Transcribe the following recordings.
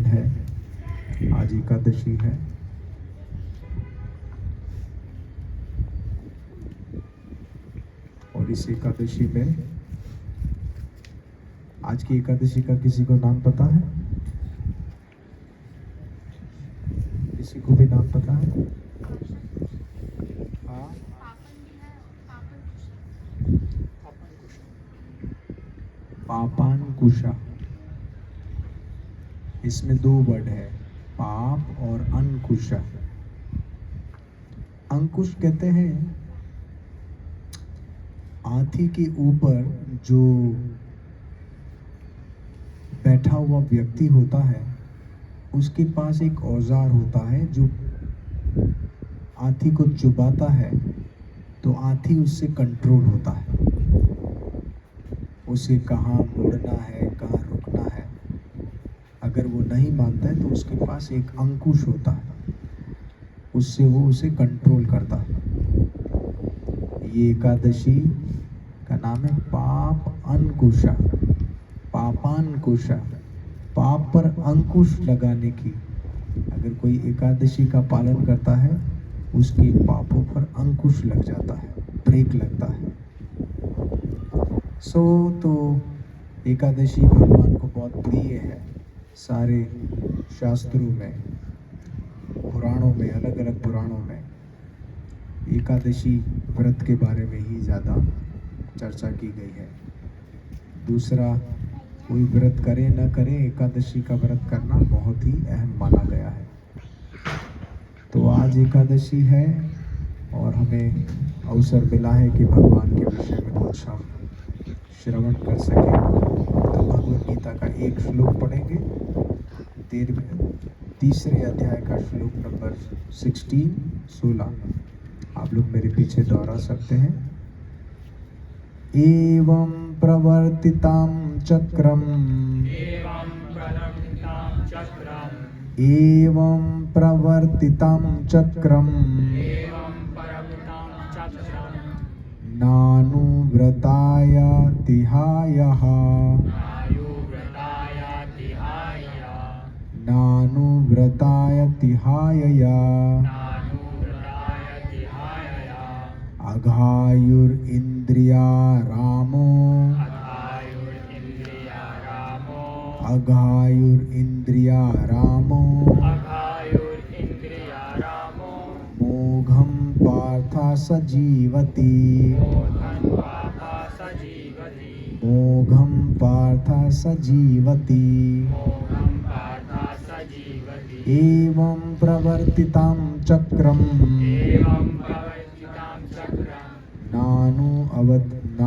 है। आज एकादशी है। और इस एकादशी में आज की एकादशी का किसी को नाम पता है? किसी को भी नाम पता है? हाँ, पापानकुशा। इसमें दो वर्ड है, पाप और अंकुशा। अंकुश कहते हैं हाथी के ऊपर जो बैठा हुआ व्यक्ति होता है, उसके पास एक औजार होता है जो हाथी को चुभाता है तो हाथी उससे कंट्रोल होता है। उसे कहाँ मुड़ना है, कहाँ रुकना है, अगर वो नहीं मानता है तो उसके पास एक अंकुश होता है, उससे वो उसे कंट्रोल करता है। ये एकादशी का नाम है पाप अंकुशा, पापानकुशा। पाप पर अंकुश लगाने की, अगर कोई एकादशी का पालन करता है उसके पापों पर अंकुश लग जाता है, ब्रेक लगता है। तो एकादशी भगवान को बहुत प्रिय है। सारे शास्त्रों में, पुराणों में, अलग अलग पुराणों में एकादशी व्रत के बारे में ही ज़्यादा चर्चा की गई है। दूसरा, कोई व्रत करे न करे, एकादशी का व्रत करना बहुत ही अहम माना गया है। तो आज एकादशी है और हमें अवसर मिला है कि भगवान के विषय में कुछ हम श्रवण कर सकें। तो भगवद गीता का एक श्लोक पढ़ेंगे, तीसरे अध्याय का श्लोक नंबर 16 आप लोग मेरे पीछे दोहरा सकते हैं। एवं प्रवर्तितां चक्रम, एवं प्रवर्तितां चक्रम, नानुव्रताय तिहायः, नानुव्रताय तिहायया, अघायुरिन्द्रिया रामो, अघायुरिन्द्रिया रामो, मोघं पार्थ सजीवति, मोघं पार्थ सजीवति। एवं प्रवर्तितां चक्रम,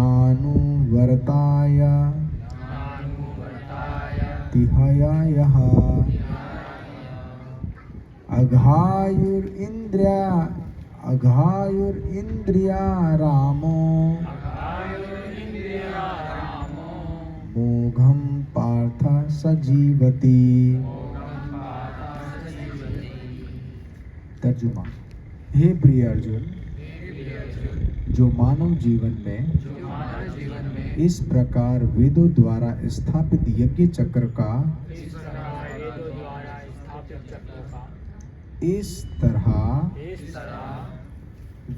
नानुवर्ताय तिहायः, अघायुरिन्द्रिया रामो, मोघं पार्थ सजीवति। तर्जुमा। हे प्रिय अर्जुन, जो मानव जीवन में इस प्रकार वेदों द्वारा स्थापित यज्ञ चक्र का इस तरह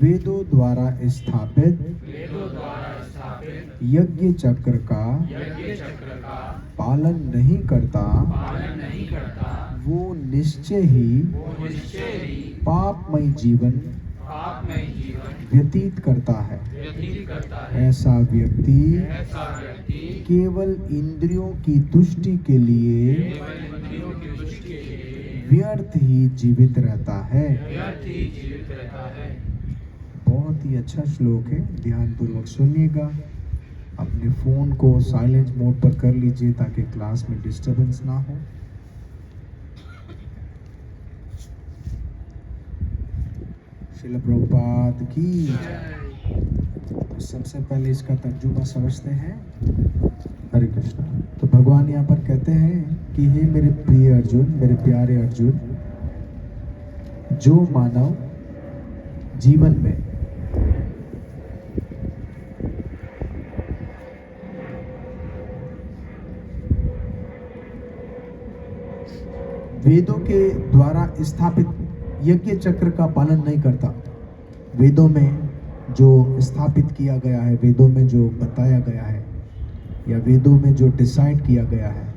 वेदों द्वारा स्थापित यज्ञ चक्र का पालन नहीं करता, वो निश्चय ही पापमय जीवन व्यतीत करता है। ऐसा व्यक्ति केवल इंद्रियों की तुष्टि के लिए व्यर्थ ही जीवित रहता है। बहुत ही अच्छा श्लोक है, ध्यानपूर्वक सुनिएगा। अपने फोन को साइलेंट मोड पर कर लीजिए ताकि क्लास में डिस्टरबेंस ना हो। श्रील प्रभुपाद की। तो सबसे पहले इसका तर्जुमा समझते हैं। हरे कृष्णा। तो भगवान यहाँ पर कहते हैं कि हे मेरे प्रिय अर्जुन, मेरे प्यारे अर्जुन, जो मानव जीवन में वेदों के द्वारा स्थापित यज्ञ चक्र का पालन नहीं करता। वेदों में जो स्थापित किया गया है, वेदों में जो बताया गया है, या वेदों में जो डिसाइड किया गया है,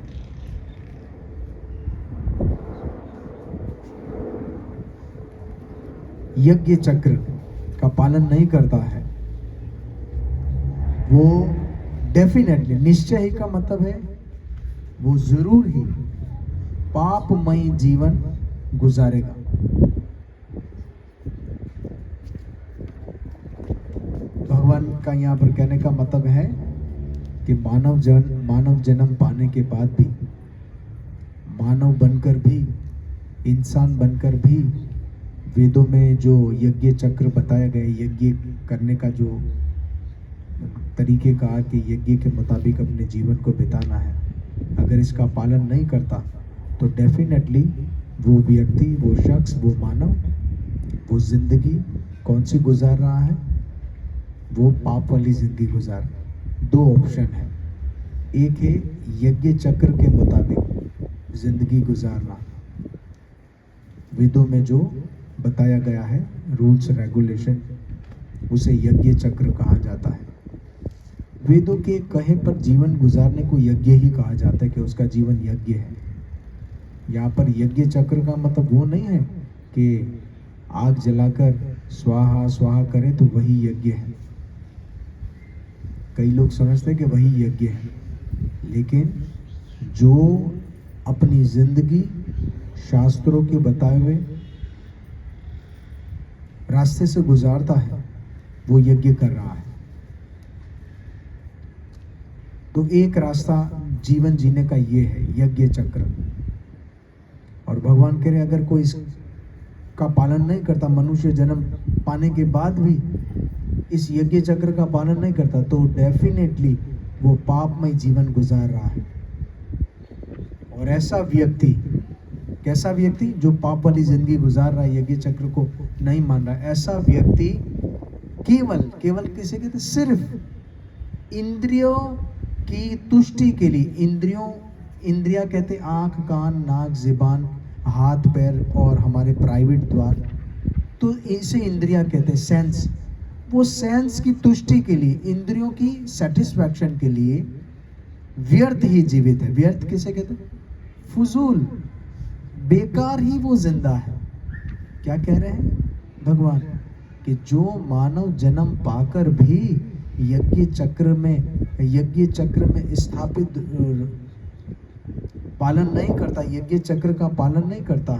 यज्ञ चक्र का पालन नहीं करता है, वो डेफिनेटली, निश्चय ही का मतलब है वो जरूर ही पापमय जीवन गुजारेगा। भगवान का यहाँ पर कहने का मतलब है कि मानव जन्म पाने के बाद भी, मानव बनकर भी, इंसान बनकर भी, वेदों में जो यज्ञ चक्र बताया गया, यज्ञ करने का जो तरीके का कि यज्ञ के मुताबिक अपने जीवन को बिताना है, अगर इसका पालन नहीं करता तो डेफिनेटली वो व्यक्ति, वो शख्स, वो मानव, वो जिंदगी कौन सी गुजार रहा है? वो पाप वाली जिंदगी गुजार। दो ऑप्शन है, एक है यज्ञ चक्र के मुताबिक जिंदगी गुजारना, वेदों में जो बताया गया है रूल्स रेगुलेशन, उसे यज्ञ चक्र कहा जाता है। वेदों के कहे पर जीवन गुजारने को यज्ञ ही कहा जाता है कि उसका जीवन यज्ञ है। यहाँ पर यज्ञ चक्र का मतलब वो नहीं है कि आग जलाकर स्वाहा स्वाहा करे तो वही यज्ञ है। कई लोग समझते हैं कि वही यज्ञ है, लेकिन जो अपनी जिंदगी शास्त्रों के बताए हुए रास्ते से गुजारता है वो यज्ञ कर रहा है। तो एक रास्ता जीवन जीने का ये है यज्ञ चक्र। और भगवान कह रहे अगर कोई इसका पालन नहीं करता, मनुष्य जन्म पाने के बाद भी इस यज्ञ चक्र का पालन नहीं करता, तो डेफिनेटली वो पापमय जीवन गुजार रहा है। और ऐसा व्यक्ति, कैसा व्यक्ति? जो पाप वाली जिंदगी गुजार रहा है, यज्ञ चक्र को नहीं मान रहा, ऐसा व्यक्ति केवल किसे कहते? सिर्फ इंद्रियों की तुष्टि के लिए, इंद्रिया कहते आंख, कान, नाक, ज़ुबान, हाथ, पैर और हमारे प्राइवेट द्वार, तो इसे इंद्रिया कहते हैं, सेंस। वो सेंस की तुष्टि के लिए, इंद्रियों की सेटिस्फैक्शन के लिए व्यर्थ ही जीवित है। व्यर्थ किसे कहते हैं? फजूल, बेकार ही वो जिंदा है। क्या कह रहे हैं भगवान? कि जो मानव जन्म पाकर भी यज्ञ चक्र में स्थापित पालन नहीं करता, यज्ञ चक्र का पालन नहीं करता,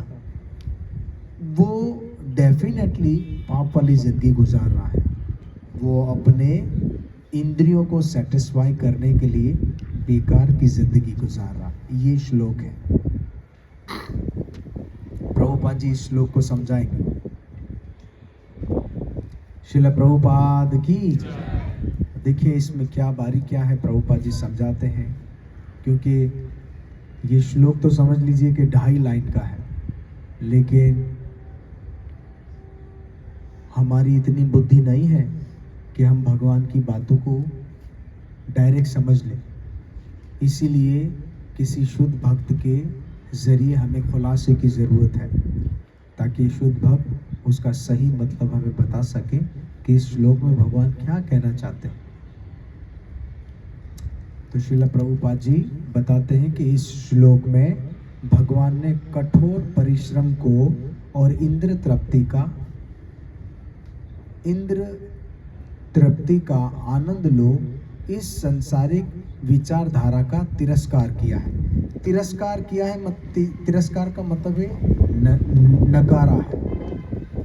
वो डेफिनेटली पाप वाली जिंदगी गुजार रहा है। वो अपने इंद्रियों को सेटिस्फाई करने के लिए बेकार की जिंदगी गुजार रहा है। ये श्लोक है। प्रभुपाद जी इस श्लोक को समझाएंगे। श्रील प्रभुपाद की। देखिए इसमें क्या बारीकियां है, प्रभुपाद जी समझाते हैं। क्योंकि ये श्लोक तो समझ लीजिए कि 2.5 लाइन का है, लेकिन हमारी इतनी बुद्धि नहीं है कि हम भगवान की बातों को डायरेक्ट समझ लें। इसीलिए किसी शुद्ध भक्त के ज़रिए हमें खुलासे की ज़रूरत है, ताकि शुद्ध भक्त उसका सही मतलब हमें बता सके कि इस श्लोक में भगवान क्या कहना चाहते हैं। तो श्रील प्रभुपाद जी बताते हैं कि इस श्लोक में भगवान ने कठोर परिश्रम को और इंद्र तृप्ति का आनंद लो, इस सांसारिक विचारधारा का तिरस्कार किया है। तिरस्कार का मतलब है नकारा है।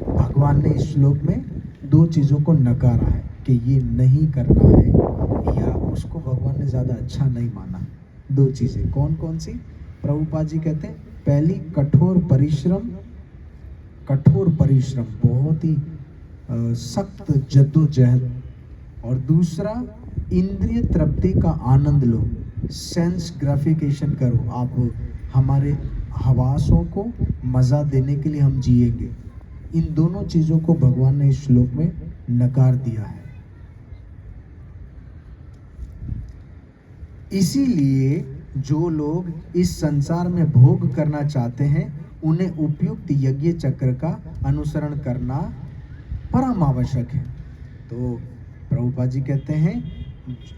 भगवान ने इस श्लोक में 2 चीज़ों को नकारा है कि ये नहीं करना है, या उसको भगवान ने ज़्यादा अच्छा नहीं माना। 2 चीज़ें कौन कौन सी? प्रभुपाद जी कहते हैं, पहली कठोर परिश्रम, बहुत ही सख्त जद्दोजहद, और दूसरा इंद्रिय तृप्ति का आनंद लो, सेंस ग्राफिकेशन करो। आप हमारे हवासों को मज़ा देने के लिए हम जिएंगे। इन दोनों चीज़ों को भगवान ने इस श्लोक में नकार दिया है। इसीलिए जो लोग इस संसार में भोग करना चाहते हैं उन्हें उपयुक्त यज्ञ चक्र का अनुसरण करना परम आवश्यक है। तो प्रभुपाद जी कहते हैं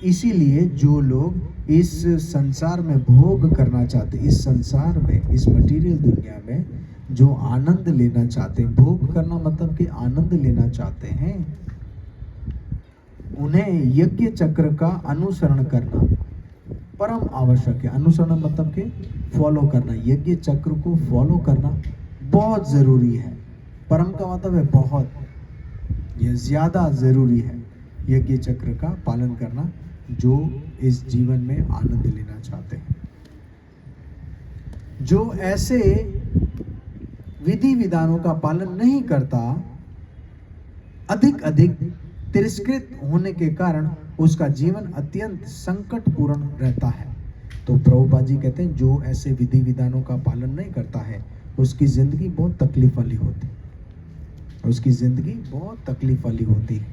इसीलिए जो लोग इस संसार में भोग करना चाहते, इस संसार में, इस मटेरियल दुनिया में जो आनंद लेना चाहते हैं, भोग करना मतलब कि आनंद लेना चाहते हैं, उन्हें यज्ञ चक्र का अनुसरण करना परम आवश्यक है। अनुसरण मतलब कि फॉलो करना, यज्ञ चक्र को फॉलो करना बहुत जरूरी है। परम का मतलब है बहुत, यह ज्यादा जरूरी है यज्ञ चक्र का पालन करना जो इस जीवन में आनंद लेना चाहते हैं। जो ऐसे विधि विधानों का पालन नहीं करता, अधिक अधिक तिरस्कृत होने के कारण उसका जीवन अत्यंत संकटपूर्ण रहता है। तो प्रभुपाद जी कहते हैं जो ऐसे विधि विधानों का पालन नहीं करता है उसकी जिंदगी बहुत तकलीफ वाली होती है, उसकी जिंदगी बहुत तकलीफ वाली होती है,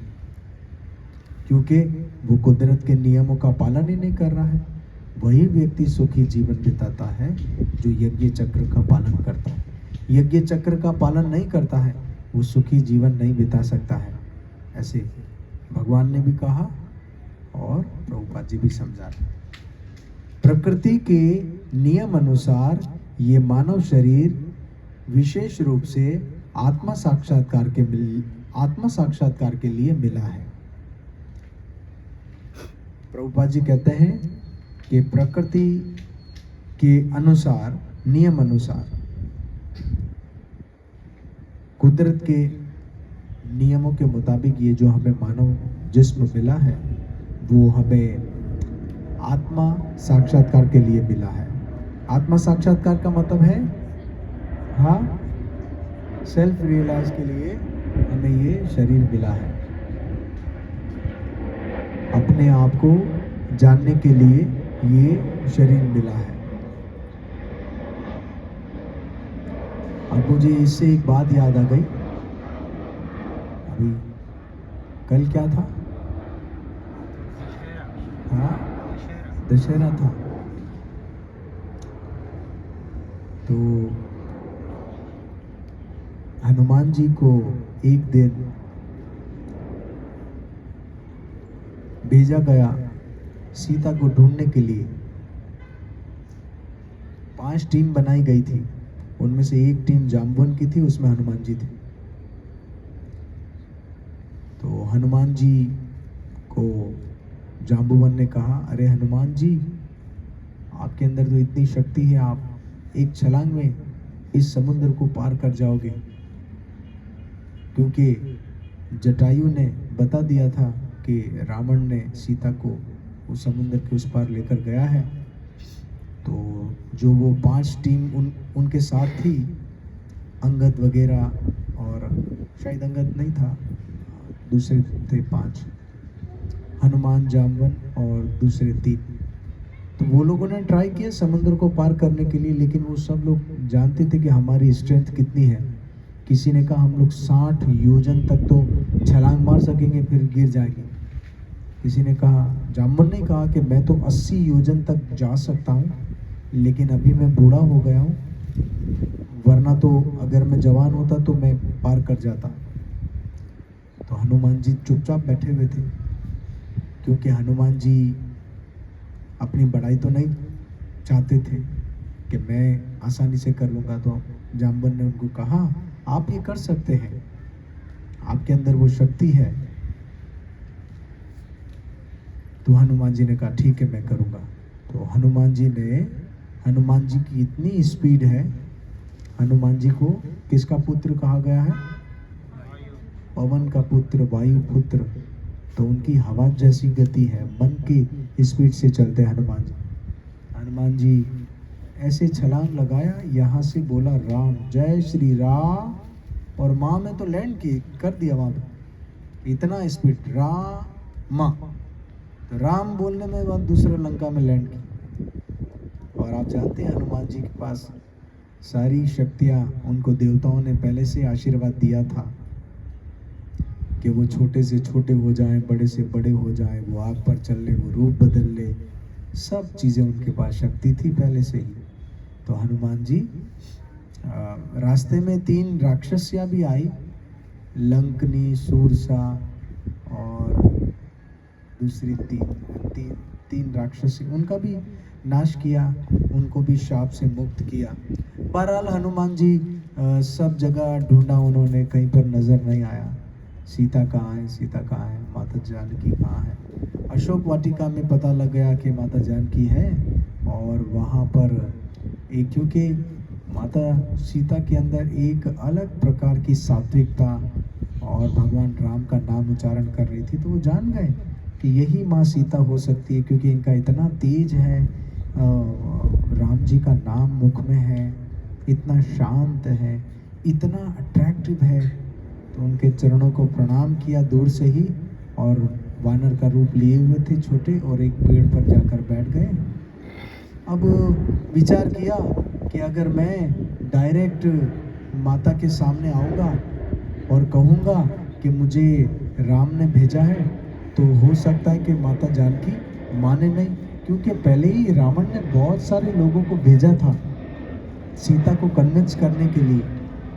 क्योंकि वो कुदरत के नियमों का पालन ही नहीं कर रहा है। वही व्यक्ति सुखी जीवन बिताता है जो यज्ञ चक्र का पालन करता है। यज्ञ चक्र का पालन नहीं करता है वो सुखी जीवन नहीं बिता सकता है, ऐसे भगवान ने भी कहा और प्रभुपाद जी भी समझा रहे। प्रकृति के नियम अनुसार ये मानव शरीर विशेष रूप से आत्मा साक्षात्कार के लिए मिला है। प्रभुपाद जी कहते हैं कि प्रकृति के अनुसार, नियम अनुसार, कुदरत के नियमों के मुताबिक ये जो हमें मानव जिस्म मिला है वो हमें आत्मा साक्षात्कार के लिए मिला है। आत्मा साक्षात्कार का मतलब है हाँ, सेल्फ रियलाइज के लिए हमें ये शरीर मिला है, अपने आप को जानने के लिए ये शरीर मिला है। अब मुझे इससे एक बात याद आ गई, अभी कल क्या था? हाँ, दशहरा था। तो हनुमान जी को एक दिन भेजा गया सीता को ढूंढने के लिए। 5 टीम बनाई गई थी, उनमें से एक टीम जाम्बवन की थी, उसमें हनुमान जी थे। तो हनुमान जी को जाम्बुवन ने कहा, अरे हनुमान जी, आपके अंदर तो इतनी शक्ति है, आप एक छलांग में इस समुद्र को पार कर जाओगे, क्योंकि जटायु ने बता दिया था कि रावण ने सीता को उस समुद्र के उस पार लेकर गया है। तो जो वो 5 टीम उनके साथ थी, अंगद वगैरह, और शायद अंगद नहीं था, दूसरे थे 5, हनुमान, जाम्बवन और दूसरे 3। तो वो लोगों ने ट्राई किया समुद्र को पार करने के लिए, लेकिन वो सब लोग जानते थे कि हमारी स्ट्रेंथ कितनी है। किसी ने कहा हम लोग 60 योजन तक तो छलांग मार सकेंगे, फिर गिर जाएंगे। किसी ने कहा, जाम्बवन ने कहा कि मैं तो 80 योजन तक जा सकता हूँ, लेकिन अभी मैं बूढ़ा हो गया हूँ, वरना तो अगर मैं जवान होता तो मैं पार कर जाता। तो हनुमान जी चुपचाप बैठे हुए थे, क्योंकि हनुमान जी अपनी बड़ाई तो नहीं चाहते थे कि मैं आसानी से कर लूँगा। तो जाम्बवन ने उनको कहा, आप ये कर सकते हैं, आपके अंदर वो शक्ति है। तो हनुमान जी ने कहा ठीक है, मैं करूँगा। तो हनुमान जी की इतनी स्पीड है, हनुमान जी को किसका पुत्र कहा गया है? पवन का पुत्र, वायु पुत्र। तो उनकी हवा जैसी गति है, मन की स्पीड से चलते हैं हनुमान जी। हनुमान जी ऐसे छलांग लगाया, यहाँ से बोला राम, जय श्री राम, और माँ में तो लैंड की कर दिया वहाँ पे, इतना स्पीड, राम माँ, तो राम बोलने में वह दूसरे लंका में लैंड की। और आप जानते हैं हनुमान जी के पास सारी शक्तियाँ, उनको देवताओं ने पहले से आशीर्वाद दिया था कि वो छोटे से छोटे हो जाएं, बड़े से बड़े हो जाएं, वो आग पर चल ले, वो रूप बदल ले, सब चीज़ें उनके पास शक्ति थी पहले से ही। तो हनुमान जी रास्ते में 3 राक्षसियाँ भी आई, लंकनी, सूरसा और दूसरी तीन राक्षसी, उनका भी नाश किया, उनको भी शाप से मुक्त किया। बहरहाल हनुमान जी सब जगह ढूंढा उन्होंने, कहीं पर नजर नहीं आया। सीता कहाँ है, सीता कहाँ है, माता जानकी कहाँ है। अशोक वाटिका में पता लग गया कि माता जानकी है, और वहाँ पर क्योंकि माता सीता के अंदर एक अलग प्रकार की सात्विकता और भगवान राम का नाम उच्चारण कर रही थी, तो वो जान गए कि यही माँ सीता हो सकती है, क्योंकि इनका इतना तेज है, राम जी का नाम मुख में है, इतना शांत है, इतना अट्रैक्टिव है। तो उनके चरणों को प्रणाम किया दूर से ही, और वानर का रूप लिए हुए थे छोटे, और एक पेड़ पर जाकर बैठ गए। अब विचार किया कि अगर मैं डायरेक्ट माता के सामने आऊँगा और कहूँगा कि मुझे राम ने भेजा है, तो हो सकता है कि माता जानकी माने नहीं, क्योंकि पहले ही रावण ने बहुत सारे लोगों को भेजा था सीता को कन्विंस करने के लिए,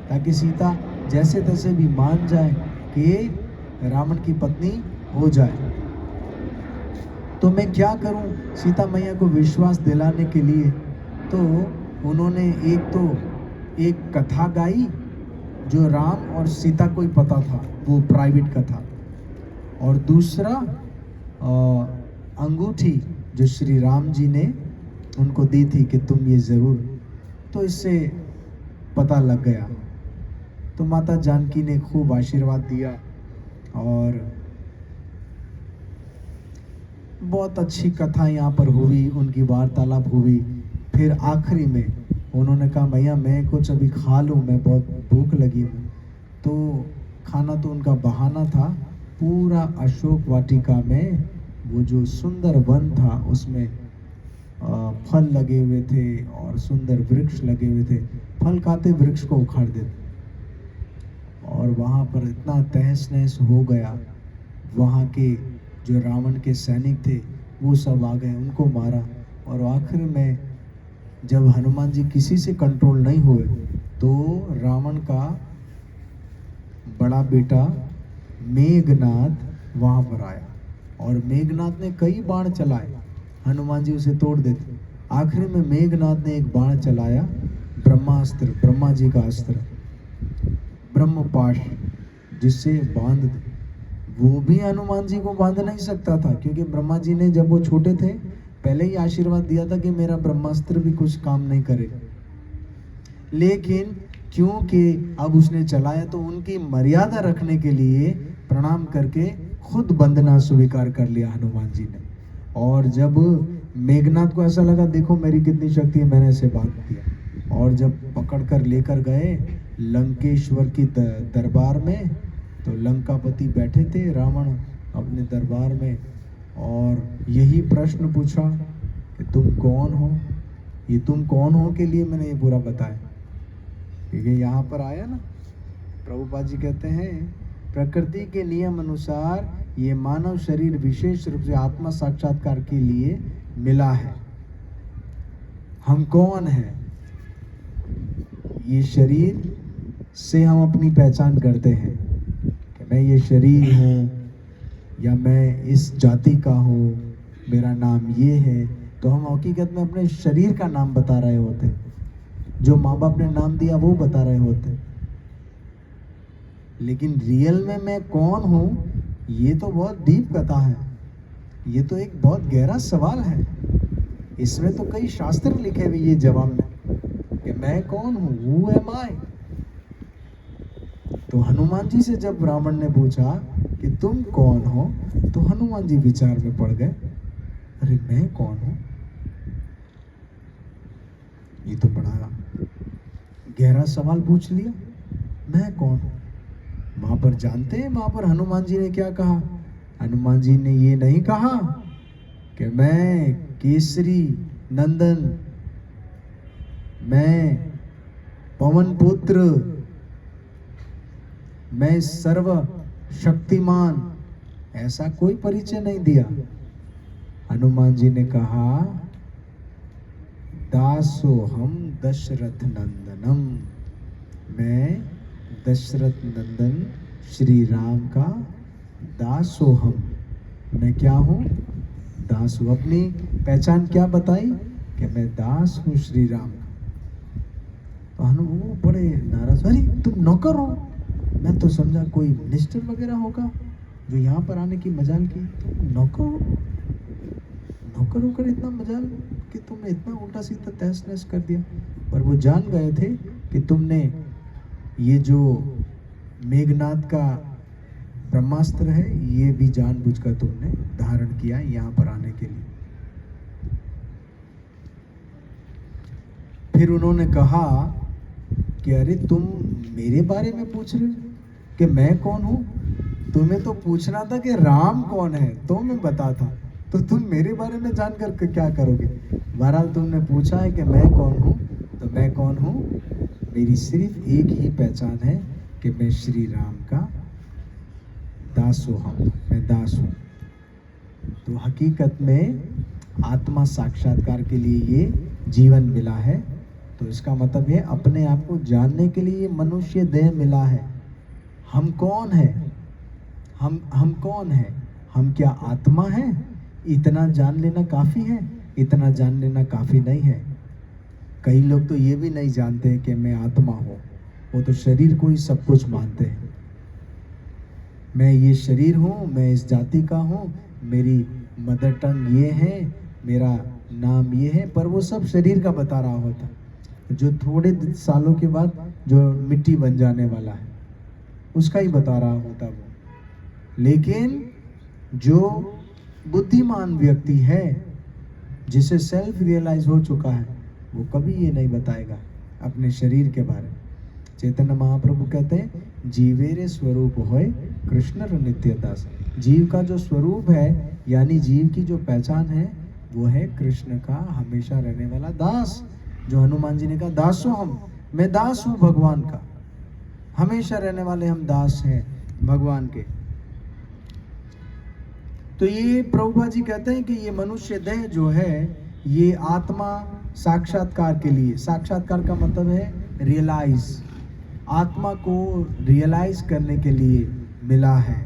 ताकि सीता जैसे तैसे भी मान जाए कि रावण की पत्नी हो जाए। तो मैं क्या करूं सीता मैया को विश्वास दिलाने के लिए? तो उन्होंने एक कथा गाई जो राम और सीता को ही पता था, वो प्राइवेट कथा, और दूसरा अंगूठी जो श्री राम जी ने उनको दी थी कि तुम ये ज़रूर, तो इससे पता लग गया। तो माता जानकी ने खूब आशीर्वाद दिया और बहुत अच्छी कथा यहाँ पर हुई, उनकी वार्तालाप हुई। फिर आखिरी में उन्होंने कहा मैया मैं कुछ अभी खा लूँ, मैं बहुत भूख लगी हूँ। तो खाना तो उनका बहाना था। पूरा अशोक वाटिका में वो जो सुंदर वन था उसमें फल लगे हुए थे और सुंदर वृक्ष लगे हुए थे। फल खाते वृक्ष को उखाड़ देते, और वहाँ पर इतना तहस नहस हो गया। वहाँ के जो रावण के सैनिक थे वो सब आ गए, उनको मारा। और आखिर में जब हनुमान जी किसी से कंट्रोल नहीं हुए, तो रावण का बड़ा बेटा मेघनाद वहाँ पर आया, और मेघनाद ने कई बाण चलाए, हनुमान जी उसे तोड़ देते। आखिर में मेघनाद ने एक बाण चलाया, ब्रह्मास्त्र, ब्रह्मा जी का अस्त्र, ब्रह्मपाश, जिससे बांध दे। वो भी हनुमान जी को बांध नहीं सकता था, क्योंकि ब्रह्मा जी ने जब वो छोटे थे पहले ही आशीर्वाद दिया था कि मेरा ब्रह्मास्त्र भी कुछ काम नहीं करे। लेकिन क्योंकि अब उसने चलाया, तो उनकी मर्यादा रखने के लिए प्रणाम करके खुद बंदना स्वीकार कर लिया हनुमान जी ने। और जब मेघनाथ को ऐसा लगा देखो मेरी कितनी शक्ति है, मैंने इसे बांध दिया। और जब पकड़ कर लेकर गए लंकेश्वर की दरबार में, तो लंकापति बैठे थे रावण अपने दरबार में, और यही प्रश्न पूछा कि तुम कौन हो। ये तुम कौन हो के लिए मैंने ये पूरा बताया, क्योंकि यहाँ पर आया ना, प्रभुपाद जी कहते हैं प्रकृति के नियम अनुसार ये मानव शरीर विशेष रूप से आत्मा साक्षात्कार के लिए मिला है। हम कौन हैं? ये शरीर से हम अपनी पहचान करते हैं कि मैं ये शरीर हूँ, या मैं इस जाति का हूँ, मेरा नाम ये है। तो हम हकीकत में अपने शरीर का नाम बता रहे होते, जो माँ बाप ने नाम दिया वो बता रहे होते। लेकिन रियल में मैं कौन हूँ, ये तो बहुत डीप कथा है, ये तो एक बहुत गहरा सवाल है। इसमें तो कई शास्त्र लिखे हुए ये जवाब में कि मैं कौन हूँ, हु एम आई। तो हनुमान जी से जब रावण ने पूछा कि तुम कौन हो, तो हनुमान जी विचार में पड़ गए, अरे मैं कौन हूँ, ये तो बड़ा गहरा सवाल पूछ लिया, मैं कौन हूँ। वहां पर जानते हैं वहां पर हनुमान जी ने क्या कहा? हनुमान जी ने ये नहीं कहा कि मैं केसरी नंदन, मैं पवन पुत्र, मैं सर्व शक्तिमान, ऐसा कोई परिचय नहीं दिया। हनुमान जी ने कहा, दासोहम दशरथ नंदनम, मैं दशरथ नंदन श्री राम का दासोहम। मैं क्या हूँ? दास हूँ। अपनी पहचान क्या बताई कि मैं दास हूँ श्री राम का। तो वो बड़े नाराज, अरे तुम नौकर हो? मैं तो समझा कोई मिनिस्टर वगैरह होगा जो यहाँ पर आने की मजाल की। तुम नौकर हो? नौकर होकर इतना मजाल कि तुमने इतना उल्टा सीधा तहस नहस कर दिया। पर वो जान गए थे कि तुमने ये जो मेघनाद का ब्रह्मास्त्र है, ये भी जानबूझकर तुमने धारण किया यहाँ पर आने के लिए। फिर उन्होंने कहा कि अरे तुम मेरे बारे में पूछ रहे हो कि मैं कौन हूँ? तुम्हें तो पूछना था कि राम कौन है, तो मैं बताता। तो तुम मेरे बारे में जानकर क्या करोगे? बहरहाल तुमने पूछा है कि मैं कौन हूँ, तो मैं कौन हूँ? मेरी सिर्फ एक ही पहचान है कि मैं श्री राम का दासोहम, मैं दास हूँ। तो हकीकत में आत्मा साक्षात्कार के लिए ये जीवन मिला है। तो इसका मतलब है अपने आप को जानने के लिए मनुष्य देह मिला है। हम कौन है? हम कौन है? हम क्या आत्मा है? इतना जान लेना काफ़ी है? इतना जान लेना काफ़ी नहीं है। कई लोग तो ये भी नहीं जानते हैं कि मैं आत्मा हूँ। वो तो शरीर को ही सब कुछ मानते हैं। मैं ये शरीर हूँ, मैं इस जाति का हूँ, मेरी मदर टंग ये है, मेरा नाम ये है, पर वो सब शरीर का बता रहा होता, जो थोड़े सालों के बाद जो मिट्टी बन जाने वाला है उसका ही बता रहा होता वो। लेकिन जो बुद्धिमान व्यक्ति है, जिसे सेल्फ रियलाइज हो चुका है, वो कभी ये नहीं बताएगा अपने शरीर के बारे में। चैतन्य महाप्रभु कहते हैं, जीवेरे स्वरूप होय कृष्ण नित्य दास। जीव का जो स्वरूप है, यानी जीव की जो पहचान है, वो है कृष्ण का हमेशा रहने वाला दास। जो हनुमान जी ने कहा, दासो हम, मैं दास हूँ भगवान का, हमेशा रहने वाले हम दास हैं भगवान के। तो ये प्रभुपा जी कहते हैं कि ये मनुष्य देह जो है, ये आत्मा साक्षात्कार के लिए, साक्षात्कार का मतलब है रियलाइज, आत्मा को रियलाइज करने के लिए मिला है,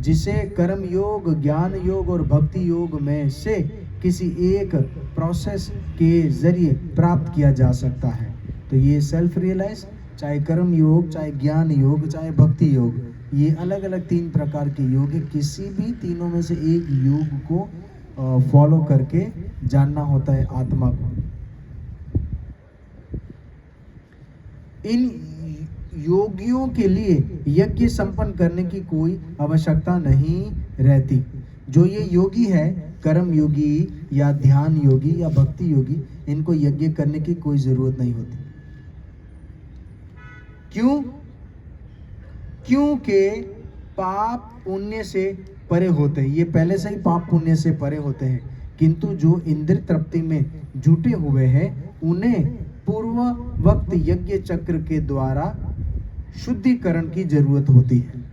जिसे कर्म योग, ज्ञान योग और भक्ति योग में से किसी एक प्रोसेस के जरिए प्राप्त किया जा सकता है। तो ये सेल्फ रियलाइज, चाहे कर्म योग, चाहे ज्ञान योग, चाहे भक्ति योग, ये अलग अलग 3 प्रकार के योग है। किसी भी तीनों में से एक योग को फॉलो करके जानना होता है आत्मा को। इन योगियों के लिए यज्ञ संपन्न करने की कोई आवश्यकता नहीं रहती। जो ये योगी है, कर्म योगी या ध्यान योगी या भक्ति योगी, इनको यज्ञ करने की कोई जरूरत नहीं होती। क्यों? क्योंकि पाप पुण्य से परे होते हैं। ये पहले से ही पाप पुण्य से परे होते हैं। किंतु जो इंद्रिय तृप्ति में जुटे हुए हैं, उन्हें पूर्व वक्त यज्ञ चक्र के द्वारा शुद्धिकरण की जरूरत होती है।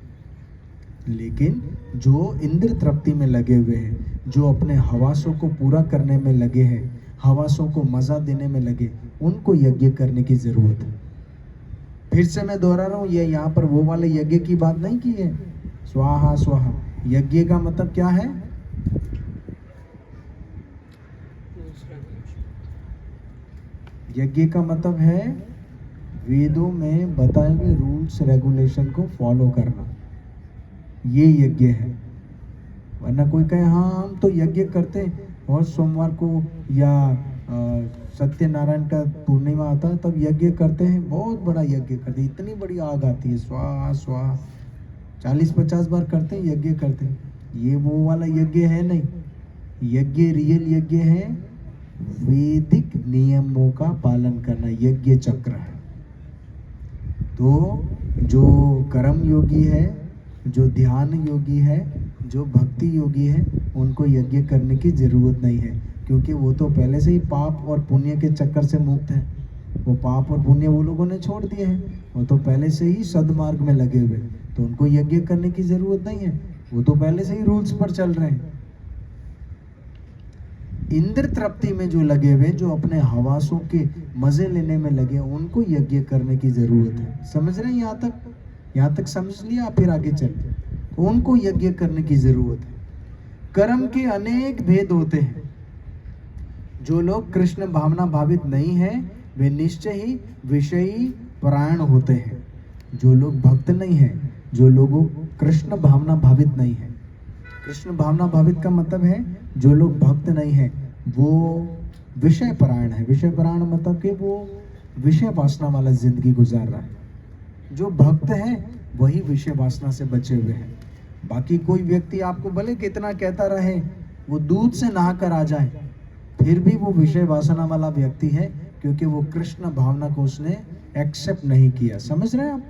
लेकिन जो इंद्रिय तृप्ति में लगे हुए हैं, जो अपने हवासों को पूरा करने में लगे हैं, हवासों को मजा देने में लगे, उनको यज्ञ करने की जरूरत है। फिर से मैं दोहरा रहा हूँ, ये यहाँ पर वो वाले यज्ञ की बात नहीं की है। स्वाहा स्वाहा, यज्ञ का मतलब क्या है? यज्ञ का मतलब है वेदों में बताए हुए रूल्स रेगुलेशन को फॉलो करना, ये यज्ञ है। वरना कोई कहे हाँ हम तो यज्ञ करते हैं, और सोमवार को या सत्यनारायण का पूर्णिमा आता है तब यज्ञ करते हैं, बहुत बड़ा यज्ञ करते हैं, इतनी बड़ी आग आती है, स्वाहा स्वाहा 40-50 बार करते हैं, यज्ञ करते हैं। ये वो वाला यज्ञ है नहीं। यज्ञ रियल यज्ञ है, वैदिक नियमों का पालन करना, यज्ञ चक्र है। तो जो कर्म योगी है, जो ध्यान योगी है, जो भक्ति योगी है, उनको यज्ञ करने की जरूरत नहीं है, क्योंकि वो तो पहले से ही पाप और पुण्य के चक्कर से मुक्त है। वो पाप और पुण्य वो लोगों ने छोड़ दिए हैं, वो तो पहले से ही सद्मार्ग में लगे हुए, तो उनको यज्ञ करने की जरूरत नहीं है। वो तो पहले से ही रूल्स पर चल रहे हैं। इंद्र तृप्ति में जो लगे हुए, जो अपने हवासों के मजे लेने में लगे, उनको यज्ञ करने की जरूरत है। समझ रहे हैं? यहाँ तक समझ लिया, फिर आगे चलते। उनको यज्ञ करने की जरूरत है। कर्म के अनेक भेद होते हैं। जो लोग कृष्ण भावना भावित नहीं है, वे निश्चय ही विषयी परायण होते हैं। जो लोग भक्त नहीं है, जो लोगों कृष्ण भावना भावित नहीं है, कृष्ण भावना भावित का मतलब है जो लोग भक्त नहीं है, वो विषय परायण है। विषय परायण मतलब कि वो विषय वासना वाला जिंदगी गुजार रहा है। जो भक्त है वही विषय वासना से बचे हुए हैं। बाकी कोई व्यक्ति आपको भले कितना कहता रहे, वो दूध से नहा कर आ जाए, फिर भी वो विषय वासना वाला व्यक्ति है, क्योंकि वो कृष्ण भावना को उसने एक्सेप्ट नहीं किया। समझ रहे हैं आप?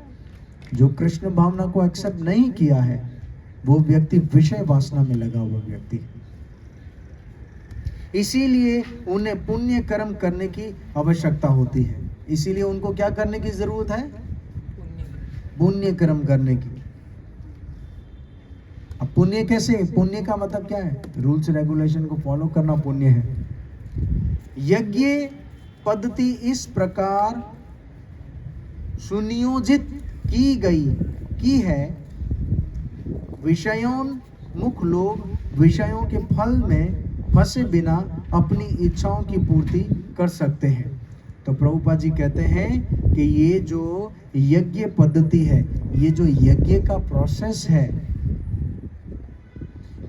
जो कृष्ण भावना को एक्सेप्ट नहीं किया है, वो व्यक्ति विषय वासना में लगा हुआ व्यक्ति है। इसीलिए उन्हें पुण्य कर्म करने की आवश्यकता होती है। इसीलिए उनको क्या करने की जरूरत है? पुण्य कर्म करने की। अब पुण्य कैसे? पुण्य का मतलब क्या है? रूल्स रेगुलेशन को फॉलो करना पुण्य है। यज्ञ पद्धति इस प्रकार सुनियोजित की है, विषयोन्मुख लोग विषयों के फल में फंसे बिना अपनी इच्छाओं की पूर्ति कर सकते हैं। तो प्रभुपाद जी कहते हैं कि ये जो यज्ञ पद्धति है, ये जो यज्ञ का प्रोसेस है,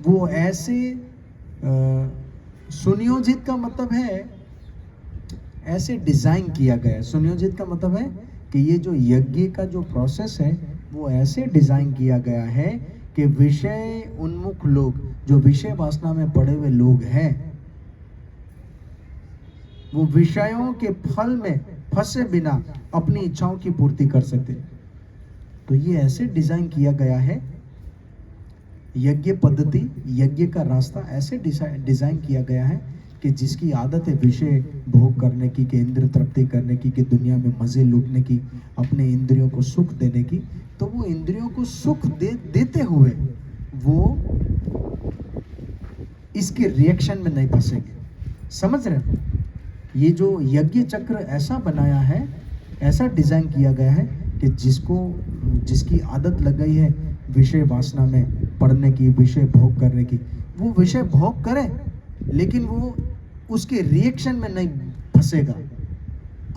वो ऐसे सुनियोजित का मतलब है ऐसे डिजाइन किया गया है। सुनियोजित का मतलब है कि ये जो यज्ञ का जो प्रोसेस है, वो ऐसे डिजाइन किया गया है कि विषय उन्मुख लोग, जो विषय वासना में पड़े हुए लोग हैं, वो विषयों के फल में फंसे बिना अपनी इच्छाओं की पूर्ति कर सकते। तो ये ऐसे डिजाइन किया गया है, यज्ञ पद्धति, यज्ञ का रास्ता ऐसे डिजाइन किया गया है कि जिसकी आदत है विषय भोग करने की, कि इंद्र तृप्ति करने की, कि दुनिया में मजे लूटने की, अपने इंद्रियों को सुख देने की, तो वो इंद्रियों को सुख देते हुए वो इसके रिएक्शन में नहीं फंसेंगे। समझ रहे हैं? ये जो यज्ञ चक्र ऐसा बनाया है, ऐसा डिजाइन किया गया है कि जिसकी आदत लग गई है विषय वासना में पड़ने की, विषय भोग करने की, वो विषय भोग करे, लेकिन वो उसके रिएक्शन में नहीं फंसेगा।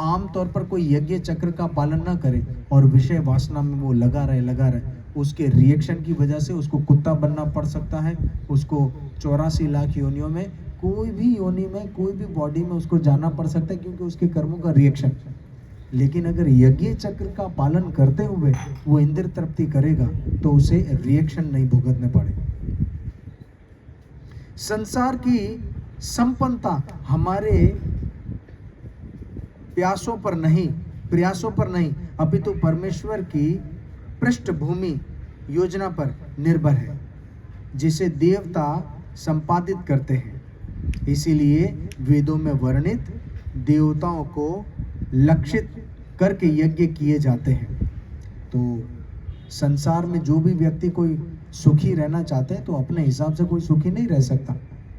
आमतौर पर कोई यज्ञ चक्र का पालन ना करे और विषय वासना में वो लगा रहे, उसके रिएक्शन की वजह से उसको कुत्ता बनना पड़ सकता है, उसको 84 लाख योनियों में, कोई भी योनि में, कोई भी बॉडी में उसको जाना पड़ सकता है, क्योंकि उसके कर्मों का रिएक्शन। लेकिन अगर यज्ञ चक्र का पालन करते हुए वो इंद्र तृप्ति करेगा, तो उसे रिएक्शन नहीं भुगतने पड़ेगा। संसार की संपन्नता हमारे प्रयासों पर नहीं, अपितु परमेश्वर की पृष्ठभूमि योजना पर निर्भर है, जिसे देवता संपादित करते हैं। इसीलिए वेदों में वर्णित देवताओं को लक्षित करके यज्ञ किए जाते हैं। तो संसार में जो भी व्यक्ति कोई सुखी रहना चाहते हैं, तो अपने हिसाब से कोई सुखी नहीं रह सकता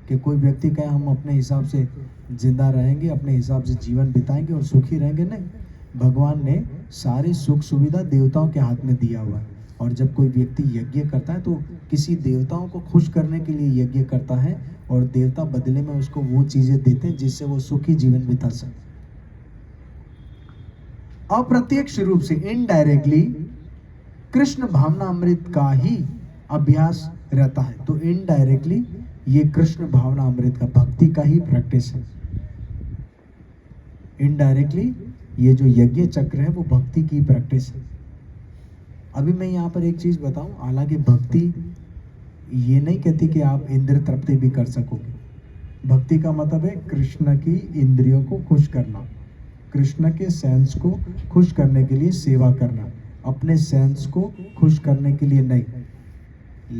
कि कोई व्यक्ति कहे हम अपने हिसाब से जिंदा रहेंगे, अपने हिसाब से जीवन बिताएंगे और सुखी रहेंगे। नहीं, भगवान ने सारी सुख सुविधा देवताओं के हाथ में दिया हुआ है। और जब कोई व्यक्ति यज्ञ करता है, तो किसी देवताओं को खुश करने के लिए यज्ञ करता है, और देवता बदले में उसको वो चीजें देते हैं जिससे वो सुखी जीवन बिता सके। अप्रत्यक्ष रूप से, इनडायरेक्टली, कृष्ण भावना अमृत का ही अभ्यास रहता है। तो इनडायरेक्टली ये कृष्ण भावना अमृत का, भक्ति का ही प्रैक्टिस है। इनडायरेक्टली ये जो यज्ञ चक्र है वो भक्ति की प्रैक्टिस है। अभी मैं यहाँ पर एक चीज बताऊं, हालांकि भक्ति ये नहीं कहती कि आप इंद्र तृप्ति भी कर सकोगे। भक्ति का मतलब है कृष्ण की इंद्रियों को खुश करना, कृष्ण के सेंस को खुश करने के लिए सेवा करना, अपने सेंस को खुश करने के लिए नहीं।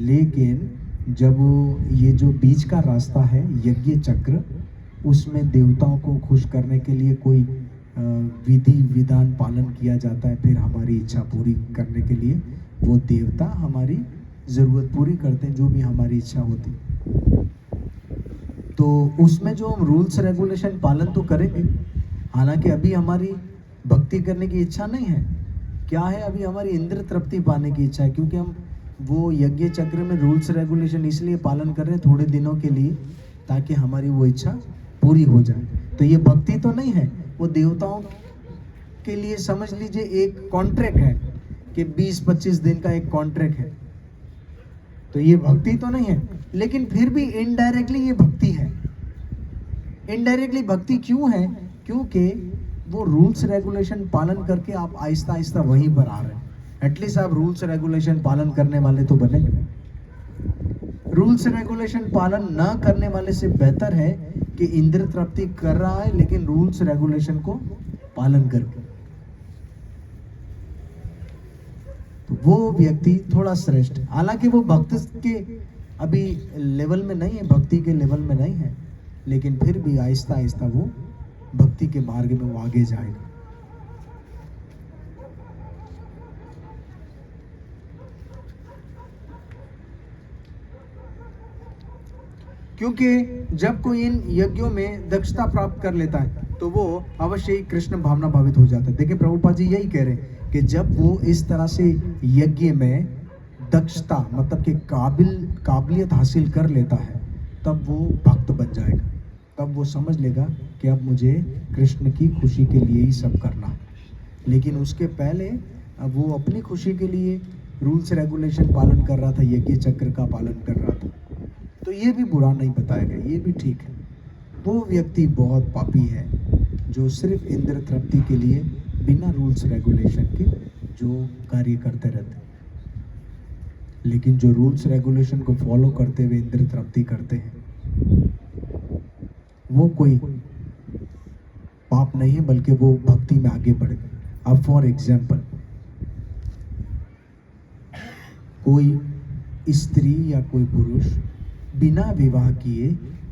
लेकिन जब ये जो बीच का रास्ता है यज्ञ चक्र, उसमें देवताओं को खुश करने के लिए कोई विधि विधान पालन किया जाता है, फिर हमारी इच्छा पूरी करने के लिए वो देवता हमारी ज़रूरत पूरी करते हैं, जो भी हमारी इच्छा होती। तो उसमें जो हम रूल्स रेगुलेशन पालन तो करेंगे, हालांकि अभी हमारी भक्ति करने की इच्छा नहीं है। क्या है, अभी हमारी इंद्र तृप्ति पाने की इच्छा है, क्योंकि हम वो यज्ञ चक्र में रूल्स रेगुलेशन इसलिए पालन कर रहे हैं थोड़े दिनों के लिए, ताकि हमारी वो इच्छा पूरी हो जाए। तो ये भक्ति तो नहीं है, वो देवताओं के लिए समझ लीजिए एक कॉन्ट्रैक्ट है कि 20-25 दिन का एक कॉन्ट्रैक्ट है। तो ये भक्ति तो नहीं है, लेकिन फिर भी इनडायरेक्टली ये भक्ति है। इनडायरेक्टली भक्ति क्यों है? क्योंकि वो रूल्स रेगुलेशन पालन करके आप आहिस्ता आहिस्ता वहीं पर आ रहे हैं। एटलीस्ट आप रूल्स रेगुलेशन पालन करने वाले तो बने। रूल्स रेगुलेशन पालन ना करने वाले से बेहतर है कि इंद्र तृप्ति कर रहा है लेकिन रूल्स रेगुलेशन को पालन करके, तो वो व्यक्ति थोड़ा श्रेष्ठ। हालांकि वो भक्त के अभी लेवल में नहीं है, भक्ति के लेवल में नहीं है, लेकिन फिर भी आहिस्ता आहिस्ता वो भक्ति के मार्ग में वो आगे जाएगा। क्योंकि जब कोई इन यज्ञों में दक्षता प्राप्त कर लेता है तो वो अवश्य ही कृष्ण भावना भावित हो जाता है। देखिए प्रभुपाद जी यही कह रहे हैं कि जब वो इस तरह से यज्ञ में दक्षता मतलब कि काबिलियत हासिल कर लेता है, तब वो भक्त बन जाएगा। तब वो समझ लेगा कि अब मुझे कृष्ण की खुशी के लिए ही सब करना है। लेकिन उसके पहले अब वो अपनी खुशी के लिए रूल्स रेगुलेशन पालन कर रहा था, यज्ञ चक्र का पालन कर रहा था, तो ये भी बुरा नहीं बताएगा, ये भी ठीक है। वो व्यक्ति बहुत पापी है जो सिर्फ इंद्र तृप्ति के लिए बिना रूल्स रेगुलेशन के जो कार्य करते रहते हैं। लेकिन जो रूल्स रेगुलेशन को फॉलो करते हुए इंद्र तृप्ति करते हैं, वो कोई पाप नहीं है, बल्कि वो भक्ति में आगे बढ़ेगा। अब फॉर एग्जाम्पल, कोई स्त्री या कोई पुरुष बिना विवाह किए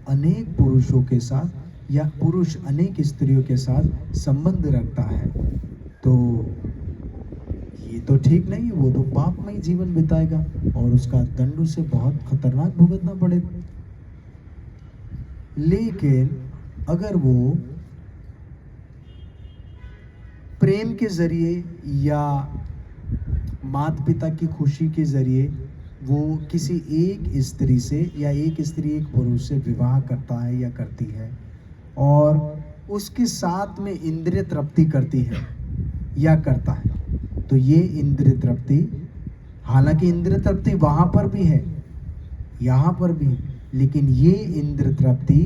अनेक पुरुषों के साथ या पुरुष अनेक स्त्रियों के साथ संबंध रखता है, तो ये तो ठीक नहीं है, वो तो पापमय जीवन बिताएगा और उसका दंड उसे बहुत खतरनाक भुगतना पड़ेगा। लेकिन अगर वो प्रेम के जरिए या माता पिता की खुशी के जरिए वो किसी एक स्त्री से या एक स्त्री एक पुरुष से विवाह करता है या करती है और उसके साथ में इंद्रिय तृप्ति करती है या करता है, तो ये इंद्रिय तृप्ति, हालांकि इंद्रिय तृप्ति वहां पर भी है, यहाँ पर भी, लेकिन ये इंद्रिय तृप्ति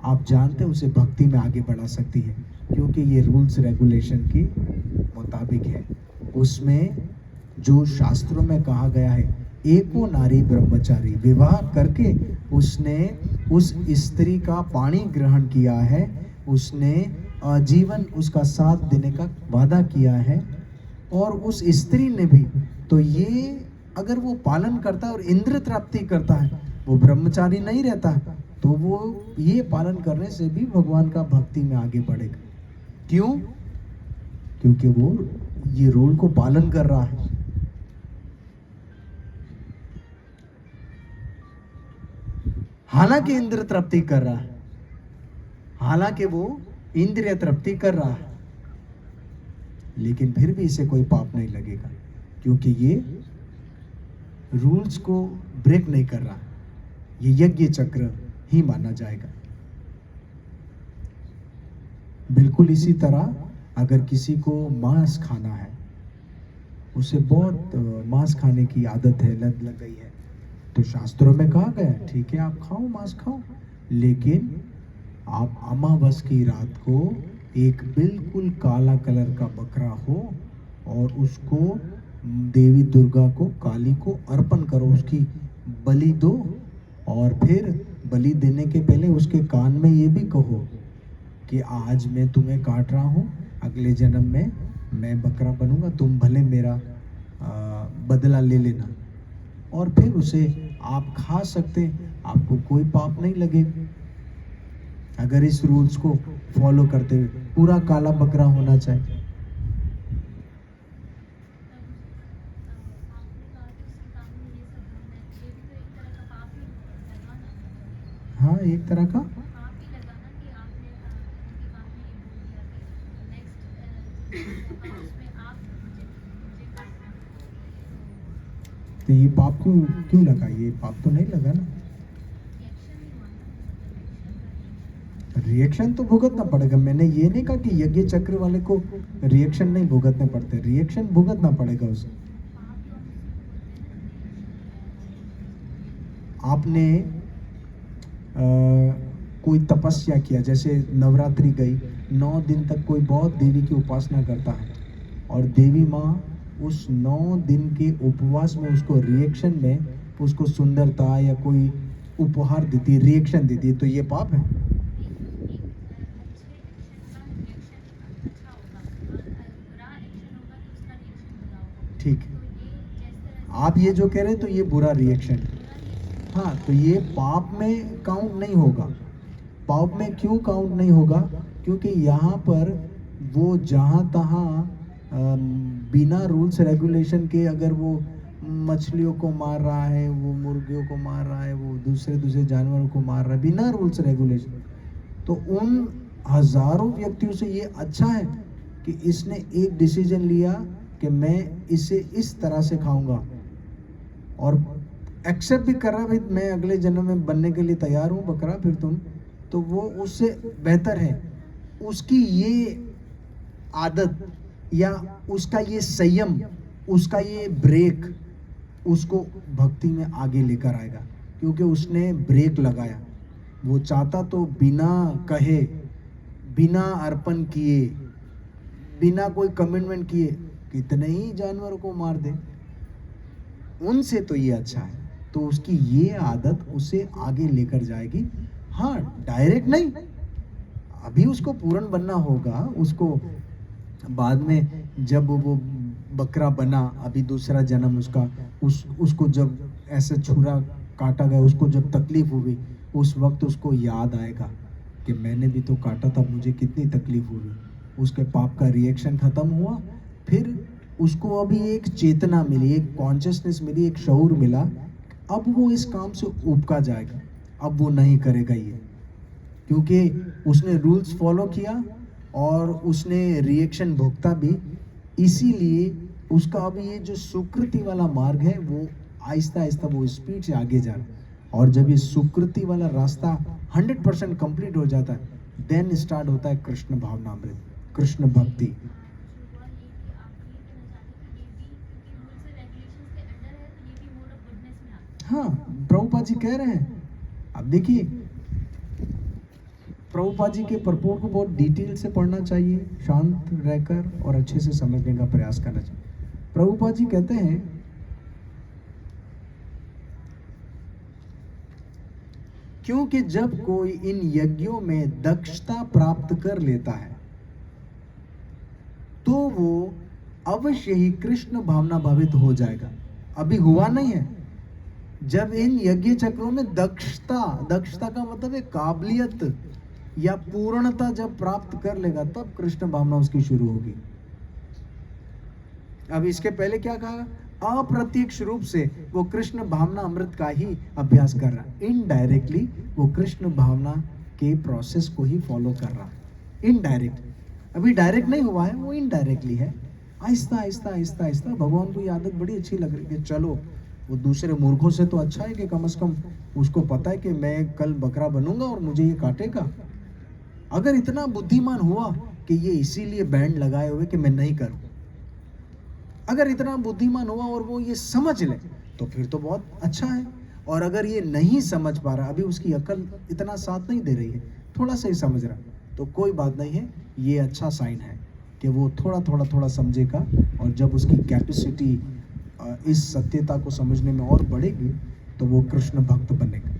आप जानते हैं उसे भक्ति में आगे बढ़ा सकती है, क्योंकि ये रूल्स रेगुलेशन के मुताबिक है। उसमें जो शास्त्रों में कहा गया है, एको नारी ब्रह्मचारी, विवाह करके उसने उस स्त्री का पाणी ग्रहण किया है, उसने आजीवन उसका साथ देने का वादा किया है, और उस स्त्री ने भी, तो ये अगर वो पालन करता है और इंद्र तृप्ति करता है, वो ब्रह्मचारी नहीं रहता, तो वो ये पालन करने से भी भगवान का भक्ति में आगे बढ़ेगा। क्यों? क्योंकि वो ये रूल को पालन कर रहा है। हालांकि इंद्र तृप्ति कर रहा है, हालांकि वो इंद्रिय तृप्ति कर रहा है, लेकिन फिर भी इसे कोई पाप नहीं लगेगा, क्योंकि ये रूल्स को ब्रेक नहीं कर रहा, ये यज्ञ चक्र ही माना जाएगा। बिल्कुल इसी तरह अगर किसी को मांस खाना है, उसे बहुत मांस खाने की आदत है, लत लग गई है, तो शास्त्रों में कहा गया है ठीक है आप खाओ, मांस खाओ, लेकिन आप अमावस की रात को एक बिल्कुल काला कलर का बकरा हो और उसको देवी दुर्गा को, काली को अर्पण करो, उसकी बलि दो, और फिर बलि देने के पहले उसके कान में ये भी कहो कि आज मैं तुम्हें काट रहा हूँ, अगले जन्म में मैं बकरा बनूंगा, तुम भले मेरा बदला ले लेना, और फिर उसे आप खा सकते, आपको कोई पाप नहीं लगेगा। अगर इस रूल्स को फॉलो करते हुए पूरा काला बकरा होना चाहिए। हाँ, हाँ, एक तरह का पाप ही लगा ना कि आपने उनके काम में ये बोल दिया कि नेक्स्ट होगा उसमें आप मुझे काटना। तो ये पाप क्यों क्यों लगा? ये पाप तो नहीं लगा ना। रिएक्शन नहीं हुआ ना, रिएक्शन का रिएक्शन। रिएक्शन तो भुगतना पड़ेगा। मैंने ये नहीं कहा कि यज्ञ चक्र वाले को रिएक्शन नहीं भुगतने पड़ते, रिएक्शन भुगतना पड़ेगा उसे। पाप तो हम उसी को बोलते हैं ना रिएक्शन। आपने कोई तपस्या किया, जैसे नवरात्रि गई, 9 दिन तक कोई बहुत देवी की उपासना करता है और देवी माँ उस 9 दिन के उपवास में उसको रिएक्शन में उसको सुंदरता या कोई उपहार देती है, रिएक्शन देती है, तो ये पाप है? एक अच्छे एक्शन का रिएक्शन अच्छा होगा और बुरा एक्शन होगा तो उसका रिएक्शन बुरा होगा। ठीक तो है, ये जिस तरह से आप ये जो कह रहे हैं तो ये बुरा रिएक्शन है। बुरा रिएक्शन हाँ, तो ये पाप में काउंट नहीं होगा। पाप में क्यों काउंट नहीं होगा? क्योंकि यहाँ पर वो जहाँ तहाँ बिना रूल्स रेगुलेशन के अगर वो मछलियों को मार रहा है, वो मुर्गियों को मार रहा है, वो दूसरे दूसरे जानवरों को मार रहा है बिना रूल्स रेगुलेशन, तो उन हजारों व्यक्तियों से ये अच्छा है कि इसने एक डिसीजन लिया कि मैं इसे इस तरह से खाऊंगा और एक्सेप्ट भी कर रहा है, भाई मैं अगले जन्म में बनने के लिए तैयार हूँ बकरा, फिर तुम, तो वो उससे बेहतर है। उसकी ये आदत या उसका ये संयम, उसका ये ब्रेक उसको भक्ति में आगे लेकर आएगा, क्योंकि उसने ब्रेक लगाया। वो चाहता तो बिना कहे, बिना अर्पण किए, बिना कोई कमिटमेंट किए कितने ही जानवरों को मार दे, उनसे तो ये अच्छा है। तो उसकी ये आदत उसे आगे लेकर जाएगी। हाँ, डायरेक्ट नहीं, अभी उसको पूर्ण बनना होगा। उसको बाद में जब वो बकरा बना, अभी दूसरा जन्म उसका, उसको जब ऐसे छुरा काटा गया, उसको जब तकलीफ हुई, उस वक्त उसको याद आएगा कि मैंने भी तो काटा था, मुझे कितनी तकलीफ हुई। उसके पाप का रिएक्शन खत्म हुआ, फिर उसको अभी एक चेतना मिली, एक कॉन्शियसनेस मिली, एक शऊर मिला। अब वो इस काम से उबका जाएगा, अब वो नहीं करेगा ये, क्योंकि उसने रूल्स फॉलो किया और उसने रिएक्शन भुगता भी। इसीलिए उसका अभी ये जो सुकृति वाला मार्ग है वो आहिस्ता आहिस्ता वो स्पीड से आगे जा रहा है। और जब ये सुकृति वाला रास्ता 100% कंप्लीट हो जाता है, देन स्टार्ट होता है कृष्ण भावनामृत, कृष्ण भक्ति। हुआ ये कि आप ये कहना चाहते हैं कि ये भी क्योंकि रूल्स और रेगुलेशंस के अंडर है तो ये भी मोड ऑफ गुडनेस में आता है। हाँ, प्रभुपाद जी कह रहे हैं। अब देखिए, प्रभुपाद जी के परपोर्ट को बहुत डिटेल से पढ़ना चाहिए, शांत रहकर और अच्छे से समझने का प्रयास करना चाहिए। प्रभुपाद जी कहते हैं, क्योंकि जब कोई इन यज्ञों में दक्षता प्राप्त कर लेता है तो वो अवश्य ही कृष्ण भावना भावित हो जाएगा। अभी हुआ नहीं है। जब इन यज्ञ चक्रों में दक्षता, दक्षता का मतलब है काबिलियत या पूर्णता जब प्राप्त कर लेगा, तब कृष्ण भावना उसकी शुरू होगी। अब इसके पहले क्या कहा? अप्रत्यक्ष रूप से वो कृष्ण भावना अमृत का ही अभ्यास कर रहा है। इनडायरेक्टली वो कृष्ण भावना के प्रोसेस को ही फॉलो कर रहा है, इनडायरेक्ट। अभी डायरेक्ट नहीं हुआ है, वो इनडायरेक्टली है। आहिस्ता आहिस्ता आहिस्ता आहिस्ता भगवान को ये आदत बड़ी अच्छी लग रही है। चलो, वो दूसरे मूर्खों से तो अच्छा है कि कम से कम उसको पता है कि मैं कल बकरा बनूंगा और मुझे ये काटेगा। अगर इतना बुद्धिमान हुआ कि ये इसीलिए बैंड लगाए हुए कि मैं नहीं करूं, अगर इतना बुद्धिमान हुआ और वो ये समझ ले, तो फिर तो बहुत अच्छा है। और अगर ये नहीं समझ पा रहा, अभी उसकी अकल इतना साथ नहीं दे रही है, थोड़ा सा ही समझ रहा, तो कोई बात नहीं है। ये अच्छा साइन है कि वो थोड़ा थोड़ा थोड़ा समझेगा। और जब उसकी कैपेसिटी इस सत्यता को समझने में और बढ़ेगी, तो वो कृष्ण भक्त बनेगा।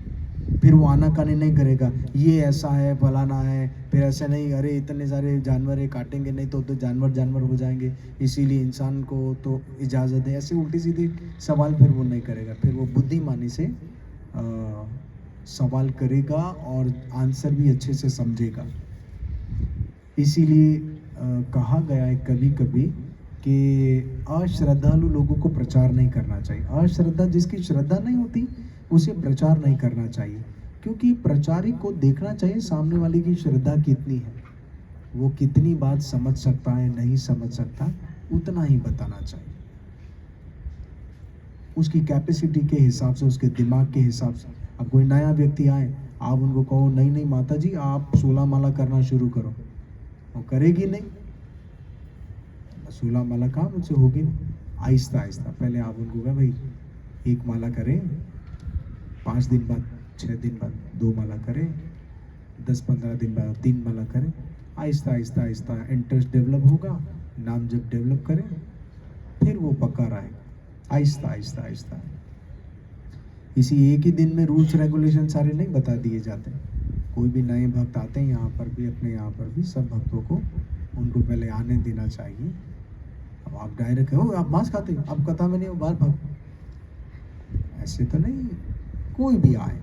फिर वो आनाकानी नहीं करेगा, ये ऐसा है, फलाना है, फिर ऐसा नहीं, अरे इतने सारे जानवर है, काटेंगे नहीं तो जानवर जानवर हो जाएंगे, इसीलिए इंसान को तो इजाज़त है, ऐसे उल्टी सीधी सवाल फिर वो नहीं करेगा। फिर वो बुद्धिमानी से सवाल करेगा और आंसर भी अच्छे से समझेगा। इसीलिए कहा गया है कभी कभी कि अश्रद्धालु लोगों को प्रचार नहीं करना चाहिए। अश्रद्धा, जिसकी श्रद्धा नहीं होती उसे प्रचार नहीं करना चाहिए। क्योंकि प्रचारक को देखना चाहिए सामने वाले की श्रद्धा कितनी है, वो कितनी बात समझ सकता है, नहीं समझ सकता, उतना ही बताना चाहिए। उसकी कैपेसिटी के हिसाब से, उसके दिमाग के हिसाब से। अब कोई नया व्यक्ति आए, आप उनको कहो नहीं नहीं माता जी आप 16 माला करना शुरू करो, वो करेगी नहीं। 16 माला कहाँ मुझसे होगी नहीं। आहिस्ता आहिस्ता पहले आप उनको कहें भाई 1 माला करें, 5 दिन बाद, 6 दिन बाद 2 माला करें, 10-15 दिन बाद 3 माला करें। आहिस्ता आहिस्ता आहिस्ता इंटरेस्ट डेवलप होगा, नाम जब डेवलप करें फिर वो पक्का रहेगा। आहिस्ता आहिस्ता आहिस्ता, इसी एक ही दिन में रूल्स रेगुलेशन सारे नहीं बता दिए जाते। कोई भी नए भक्त आते हैं यहाँ पर भी, अपने यहाँ पर भी, सब भक्तों को उनको पहले आने देना चाहिए। अब आप डायरेक्ट हो आप मांस खाते हो, आप कथा में नहीं हो बाहर भक्त, ऐसे तो नहीं। कोई भी आए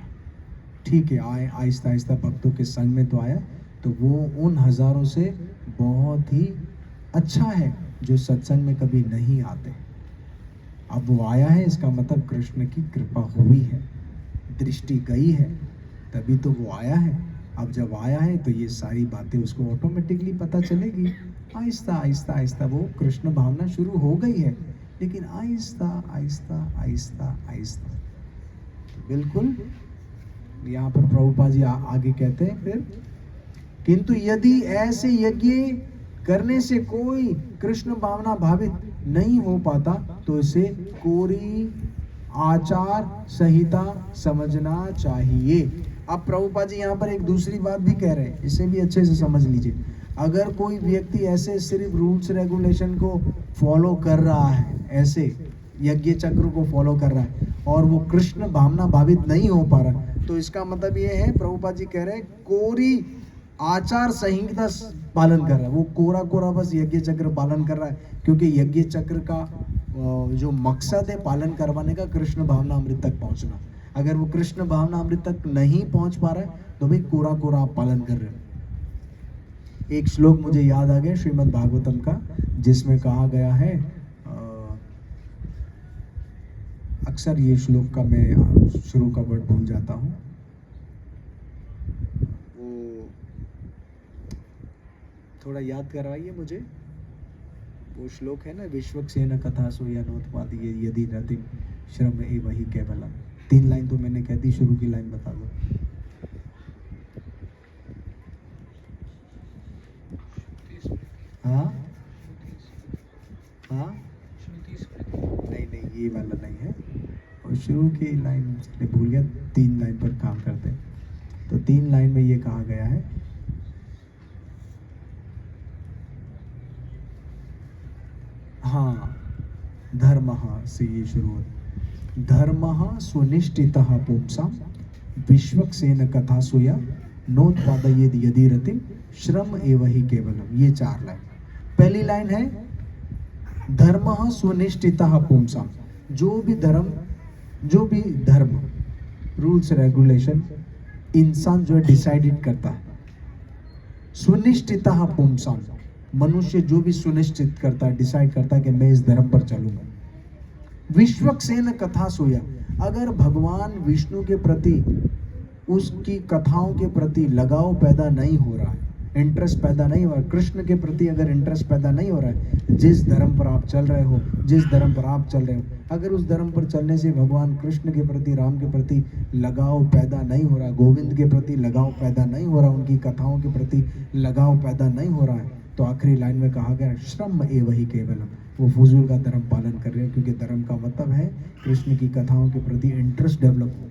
ठीक है, आए आहिस्ता आहिस्ता भक्तों के संग में तो आया, तो वो उन हजारों से बहुत ही अच्छा है जो सत्संग में कभी नहीं आते। अब वो आया है, इसका मतलब कृष्ण की कृपा हुई है, दृष्टि गई है, तभी तो वो आया है। अब जब आया है तो ये सारी बातें उसको ऑटोमेटिकली पता चलेगी। आहिस्ता आहिस्ता आहिस्ता वो कृष्ण भावना शुरू हो गई है, लेकिन आहिस्ता आहिस्ता आहिस्ता आहिस्ता। बिल्कुल यहाँ पर प्रभुपाद जी आगे कहते हैं फिर, किंतु यदि ऐसे यज्ञ करने से कोई कृष्ण भावना भावित नहीं हो पाता तो इसे कोरी आचार संहिता समझना चाहिए। अब प्रभुपाद जी यहाँ पर एक दूसरी बात भी कह रहे हैं, इसे भी अच्छे से समझ लीजिए। अगर कोई व्यक्ति ऐसे सिर्फ रूल्स रेगुलेशन को फॉलो कर रहा है, ऐसे यज्ञ चक्र को फॉलो कर रहा है और वो कृष्ण भावना भावित नहीं हो पा रहा, तो इसका मतलब ये है, प्रभुपाद जी कह रहे हैं कोरी आचार संहिता पालन कर रहा है। वो कोरा कोरा बस यज्ञ चक्र पालन कर रहा है, क्योंकि यज्ञ चक्र का जो मकसद है पालन करवाने का, कृष्ण भावना अमृत तक पहुंचना। अगर वो कृष्ण भावना अमृत तक नहीं पहुंच पा रहा है तो भाई कोरा कोरा आप पालन कर रहे हो। एक श्लोक मुझे याद आ गया श्रीमद् भागवतम का, जिसमें कहा गया है, अक्सर ये श्लोक का मैं शुरू का वर्ड भूल जाता हूँ, वो थोड़ा याद कराइए मुझे। वो श्लोक है ना, विश्वक्सेन कथासु यनोत्पाद यदि रतिम श्रम एव हि केवलम। 3 लाइन तो मैंने कह दी, शुरू की लाइन बता दो। हाँ हाँ, नहीं नहीं ये वाला नहीं है, और शुरू की लाइन मैं भूल गया। 3 लाइन पर काम करते हैं, तो 3 लाइन में ये कहा गया है, हाँ धर्मः से ये शुरू होता, धर्मः सुनिष्ठितः पुंसां विश्वक्सेन कथासुया नोत्पादयेद यदि रतिम श्रम एव हि केवलम। ये 4 लाइन। पहली लाइन है धर्मः सुनिष्ठितः पुंसां, जो भी धर्म रूल्स रेगुलेशन इंसान जो है डिसाइडेड करता है। सुनिष्ठितः पुंसां, मनुष्य जो भी सुनिश्चित करता है, डिसाइड करता है कि मैं इस धर्म पर चलूंगा। विश्वक्सेन कथा सोया, अगर भगवान विष्णु के प्रति, उसकी कथाओं के प्रति लगाव पैदा नहीं हो रहा है, इंटरेस्ट पैदा नहीं हो रहा है, कृष्ण के प्रति अगर इंटरेस्ट पैदा नहीं हो रहा है, जिस धर्म पर आप चल रहे हो, जिस धर्म पर आप चल रहे हो, अगर उस धर्म पर चलने से भगवान कृष्ण के प्रति, राम के प्रति लगाव पैदा नहीं हो रहा, गोविंद के प्रति लगाव पैदा नहीं हो रहा, उनकी कथाओं के प्रति लगाव पैदा नहीं हो रहा है, तो आखिरी लाइन में कहा गया श्रम एव हि केवलम, वो फजूल का धर्म पालन कर रहे हैं, क्योंकि धर्म का मतलब है कृष्ण की कथाओं के प्रति इंटरेस्ट डेवलप हो।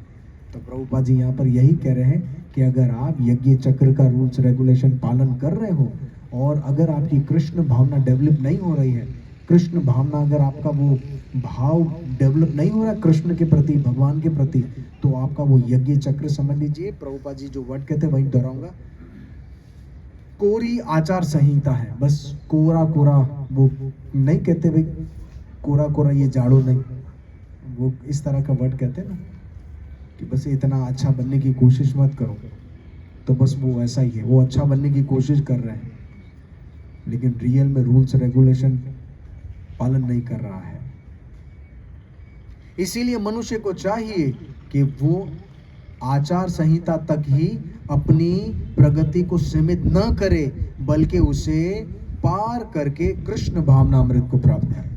तो प्रभुपाद जी यहाँ पर यही कह रहे हैं कि अगर आप यज्ञ चक्र का रूल्स रेगुलेशन पालन कर रहे हो और अगर आपकी कृष्ण भावना डेवलप नहीं हो रही है, कृष्ण भावना अगर आपका वो भाव डेवलप नहीं हो रहा कृष्ण के प्रति, भगवान के प्रति, तो आपका वो यज्ञ चक्र समझ लीजिए, प्रभुपाद जी जो वर्ड कहते हैं वही दोहराऊंगा, कोरी आचार संहिता है। बस कोरा कोरा, वो नहीं कहते भाई कोरा कोरा ये झाड़ू नहीं, वो इस तरह का वर्ड कहते हैं ना, कि बस इतना अच्छा बनने की कोशिश मत करो, तो बस वो ऐसा ही है, वो अच्छा बनने की कोशिश कर रहे हैं लेकिन रियल में रूल्स रेगुलेशन पालन नहीं कर रहा है। इसीलिए मनुष्य को चाहिए कि वो आचार संहिता तक ही अपनी प्रगति को सीमित न करे, बल्कि उसे पार करके कृष्ण भावनामृत को प्राप्त करे।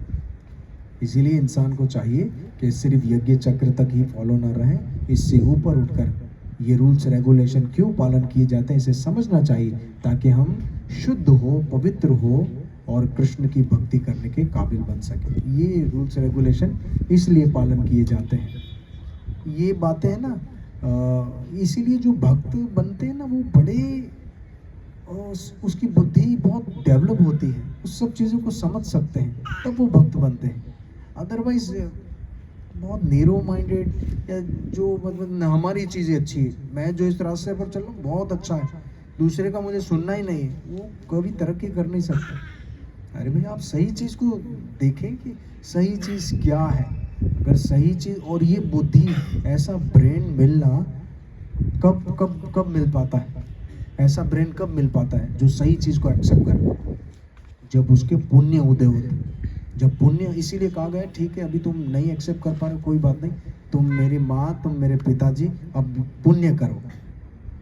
इसीलिए इंसान को चाहिए कि सिर्फ यज्ञ चक्र तक ही फॉलो न रहे, इससे ऊपर उठकर ये रूल्स रेगुलेशन क्यों पालन किए जाते हैं इसे समझना चाहिए, ताकि हम शुद्ध हो, पवित्र हो और कृष्ण की भक्ति करने के काबिल बन सके। ये रूल्स रेगुलेशन इसलिए पालन किए जाते हैं। ये बातें है ना, इसीलिए जो भक्त बनते हैं ना वो बड़े उसकी बुद्धि बहुत डेवलप होती है, उस सब चीज़ों को समझ सकते हैं, तब वो भक्त बनते हैं। अदरवाइज बहुत नेरो माइंडेड या जो मतलब हमारी चीज़ें अच्छी है, मैं जो इस रास्ते पर चल रहा हूँ बहुत अच्छा है, दूसरे का मुझे सुनना ही नहीं है, वो कभी तरक्की कर नहीं सकता। अरे भाई आप सही चीज़ को देखें कि सही चीज़ क्या है। अगर सही चीज़ और ये बुद्धि, ऐसा ब्रेन मिलना कब कब कब मिल पाता है, ऐसा ब्रेन कब मिल पाता है जो सही चीज़ को एक्सेप्ट करे, जब उसके पुण्य उदय होते। जब पुण्य, इसीलिए कहा गया ठीक है अभी तुम नहीं एक्सेप्ट कर पा रहे, कोई बात नहीं, तुम मेरी माँ, तुम मेरे पिताजी, अब पुण्य करो।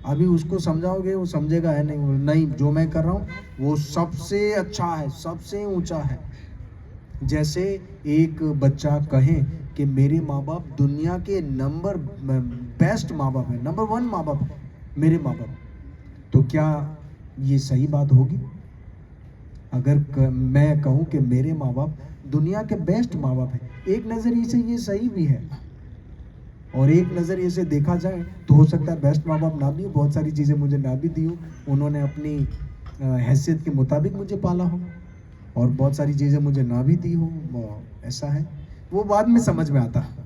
अभी उसको समझाओगे वो समझेगा है नहीं, नहीं जो मैं कर रहा हूँ वो सबसे अच्छा है, सबसे ऊंचा है। जैसे एक बच्चा कहे कि मेरे माँ बाप दुनिया के नंबर बेस्ट माँ बाप है, नंबर 1 माँ बाप है मेरे माँ बाप, तो क्या ये सही बात होगी? अगर मैं कहूँ कि मेरे माँ बाप दुनिया के बेस्ट माँ बाप हैं, एक नज़रिए से ये सही भी है, और एक नज़रिए से देखा जाए तो हो सकता है बेस्ट माँ बाप ना भी हो, बहुत सारी चीज़ें मुझे ना भी दी हो, उन्होंने अपनी हैसियत के मुताबिक मुझे पाला हो, और बहुत सारी चीज़ें मुझे ना भी दी हो, ऐसा है। वो बाद में समझ में आता है,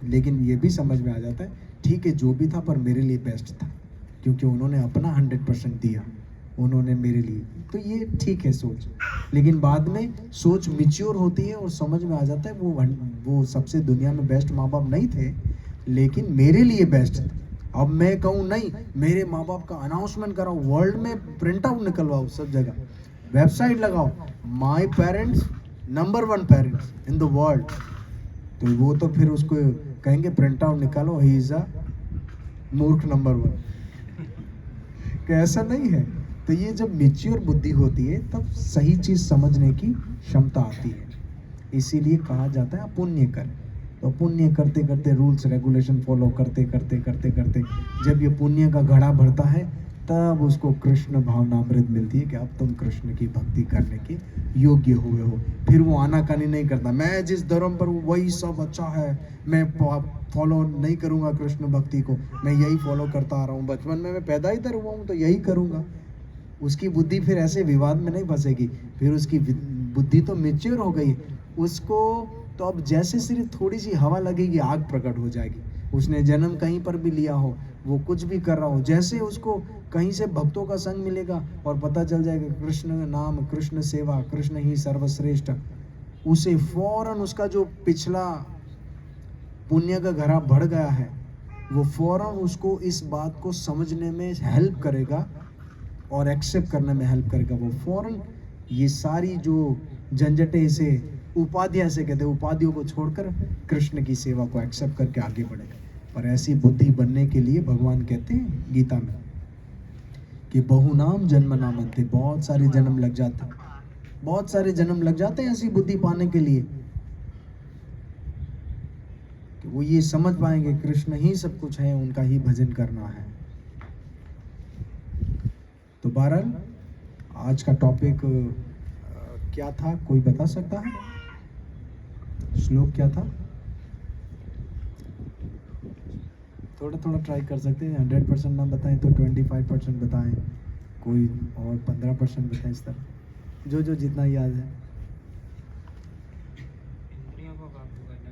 लेकिन ये भी समझ में आ जाता है ठीक है जो भी था पर मेरे लिए बेस्ट था, क्योंकि उन्होंने अपना 100% दिया उन्होंने मेरे लिए, तो ये ठीक है सोच। लेकिन बाद में सोच मिच्योर होती है और समझ में आ जाता है वो सबसे दुनिया में बेस्ट माँ बाप नहीं थे, लेकिन मेरे लिए बेस्ट थे। अब मैं कहूँ नहीं, मेरे माँ बाप का अनाउंसमेंट कराओ, वर्ल्ड में प्रिंट आउट निकलवाओ, सब जगह वेबसाइट लगाओ, my parents number 1 parents in the world, तो वो तो फिर उसको कहेंगे प्रिंट आउट निकालो, ही इज अ मूर्ख नंबर 1। ऐसा नहीं है। तो ये जब मेच्योर बुद्धि होती है तब सही चीज समझने की क्षमता आती है। इसीलिए कहा जाता है पुण्य कर। तो पुण्य करते करते, रूल्स रेगुलेशन फॉलो करते करते करते करते जब ये पुण्य का घड़ा भरता है, तब उसको कृष्ण भावनामृत मिलती है कि अब तुम कृष्ण की भक्ति करने के योग्य हुए हो। फिर वो आनाकानी नहीं करता, मैं जिस धर्म पर हूँ वही सब अच्छा है, मैं फॉलो नहीं करूँगा कृष्ण भक्ति को, मैं यही फॉलो करता आ रहा हूँ, बचपन में मैं पैदा इधर हुआ हूँ तो यही करूँगा। उसकी बुद्धि फिर ऐसे विवाद में नहीं फंसेगी, फिर उसकी बुद्धि तो मेच्योर हो गई, उसको तो अब जैसे सिर्फ थोड़ी सी हवा लगेगी आग प्रकट हो जाएगी। उसने जन्म कहीं पर भी लिया हो, वो कुछ भी कर रहा हो, जैसे उसको कहीं से भक्तों का संग मिलेगा और पता चल जाएगा कृष्ण नाम, कृष्ण सेवा, कृष्ण ही सर्वश्रेष्ठ, उसे फौरन उसका जो पिछला पुण्य का घड़ा भर गया है वो फौरन उसको इस बात को समझने में हेल्प करेगा और एक्सेप्ट करने में हेल्प करेगा। वो फौरन ये सारी जो झंझटें, इसे उपाधियां से कहते हैं, उपाधियों को छोड़कर कृष्ण की सेवा को एक्सेप्ट करके आगे बढ़ेगा। पर ऐसी बुद्धि बनने के लिए भगवान कहते हैं गीता में कि बहुनाम जन्म नामन्ते, बहुत सारे जन्म लग जाते हैं, बहुत सारे जन्म लग जाते हैं ऐसी बुद्धि पाने के लिए कि वो ये समझ पाएंगे कृष्ण ही सब कुछ है, उनका ही भजन करना है। तो बहरहाल आज का टॉपिक क्या था, कोई बता सकता है? श्लोक क्या था? थोड़ा थोड़ा ट्राई कर सकते हैं, 100% ना बताएं तो 25% बताएं, कोई और 15% बताएं, इस तरह जो जो जितना याद है। इंद्रियों को काबू करना।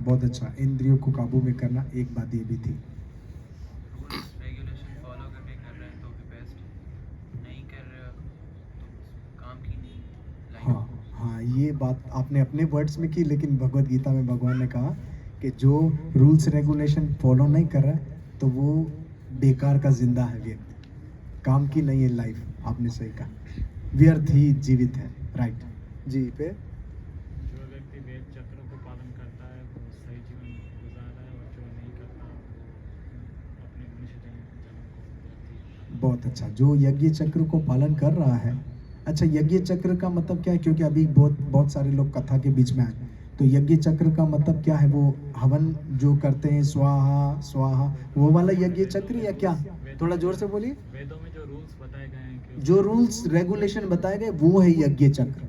बहुत अच्छा, इंद्रियों को काबू में करना, एक बात ये भी थी। रूल्स रेगुलेशन फॉलो करके कर रहे हैं तो भी बेस्ट, नहीं कर रहे हो तो काम की नहीं लाइन। हाँ हाँ, ये बात आपने अपने वर्ड्स में की, लेकिन भगवत गीता में भगवान ने कहा कि जो रूल्स रेगुलेशन फॉलो नहीं कर रहा है तो वो बेकार का जिंदा है व्यक्ति, काम की नहीं है लाइफ। आपने सही कहा, व्यर्थ ही जीवित है। राइट जी पे जो व्यक्ति वेद चक्र को पालन करता है वो सही जीवन बहुत अच्छा। जो यज्ञ चक्र को पालन कर रहा है, अच्छा यज्ञ चक्र का मतलब क्या है? क्योंकि अभी बहुत बहुत सारे लोग कथा के बीच में आए, तो यज्ञ चक्र का मतलब क्या है? वो हवन जो करते हैं स्वाहा स्वाहा, वो वाला यज्ञ चक्र या क्या? थोड़ा जोर से बोलिए। वेदों में जो रूल्स बताए गए हैं कि जो रूल्स रेगुलेशन बताए गए वो है यज्ञ चक्र।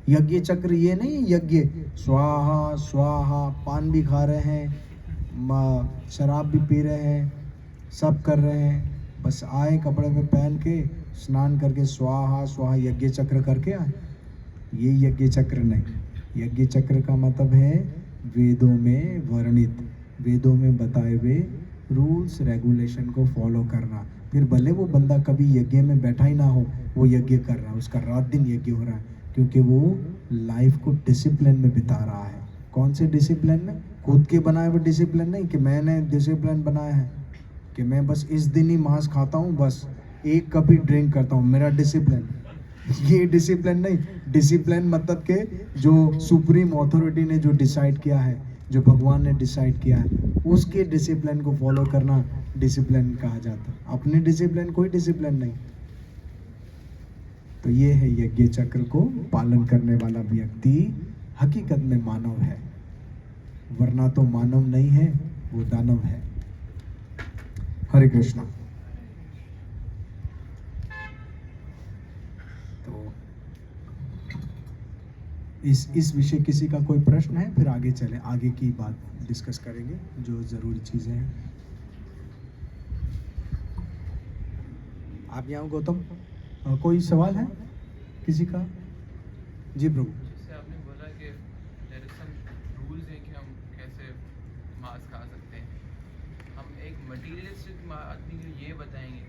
यज्ञ चक्र ये नहीं यज्ञ स्वाहा स्वाहा, पान भी खा रहे हैं, शराब भी पी रहे हैं, सब कर रहे हैं, बस आए कपड़े में पहन के स्नान करके स्वाहा स्वाहा यज्ञ चक्र करके आए, ये यज्ञ चक्र नहीं। यज्ञ चक्र का मतलब है वेदों में वर्णित, वेदों में बताए हुए रूल्स रेगुलेशन को फॉलो करना। फिर भले वो बंदा कभी यज्ञ में बैठा ही ना हो, वो यज्ञ कर रहा है, उसका रात दिन यज्ञ हो रहा है, क्योंकि वो लाइफ को डिसिप्लिन में बिता रहा है। कौन से डिसिप्लिन में? खुद के बनाए हुए डिसिप्लिन नहीं कि मैंने डिसिप्लिन बनाया है कि मैं बस इस दिन ही मांस खाता हूँ, बस एक कप ही ड्रिंक करता हूँ, मेरा डिसिप्लिन। ये डिसिप्लिन नहीं। डिसिप्लिन मतलब के जो सुप्रीम अथॉरिटी ने जो डिसाइड किया है, जो भगवान ने डिसाइड किया है, उसके डिसिप्लिन को फॉलो करना डिसिप्लिन कहा जाता है। अपने डिसिप्लिन कोई डिसिप्लिन नहीं। तो ये है यज्ञ चक्र को पालन करने वाला व्यक्ति हकीकत में मानव है, वरना तो मानव नहीं है, वो दानव है। हरे कृष्णा। तो इस विषय किसी का कोई प्रश्न है? फिर आगे चले, आगे की बात डिस्कस करेंगे जो जरूरी चीजें हैं। आप यहाँ गौतम, कोई सवाल है किसी का? जी प्रभु। जैसे आपने बोला कि देयर इज सम रूल्स है कि हम कैसे मांस खा सकते हैं, हम एक मटीरियलिस्टिक आदमी को ये बताएंगे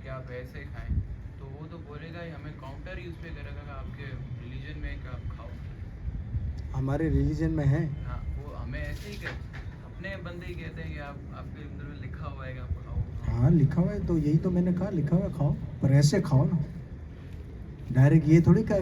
कि आप ऐसे खाएं, तो वो तो बोलेगा ही, हमें काउंटर ही उस पर करेगा कि आपके रिलीजन में कि आप खाओ। हमारे रिलीजन में है। हाँ, वो हमें ऐसे ही कहते, अपने बंदे ही कहते हैं कि आप आपके अंदर में लिखा हुआ है कि आप खाओ। हाँ लिखा हुआ है, तो यही तो मैंने कहा, लिखा हुआ है खाओ, पर ऐसे खाओ ना, डायरेक्ट ये थोड़ी कहा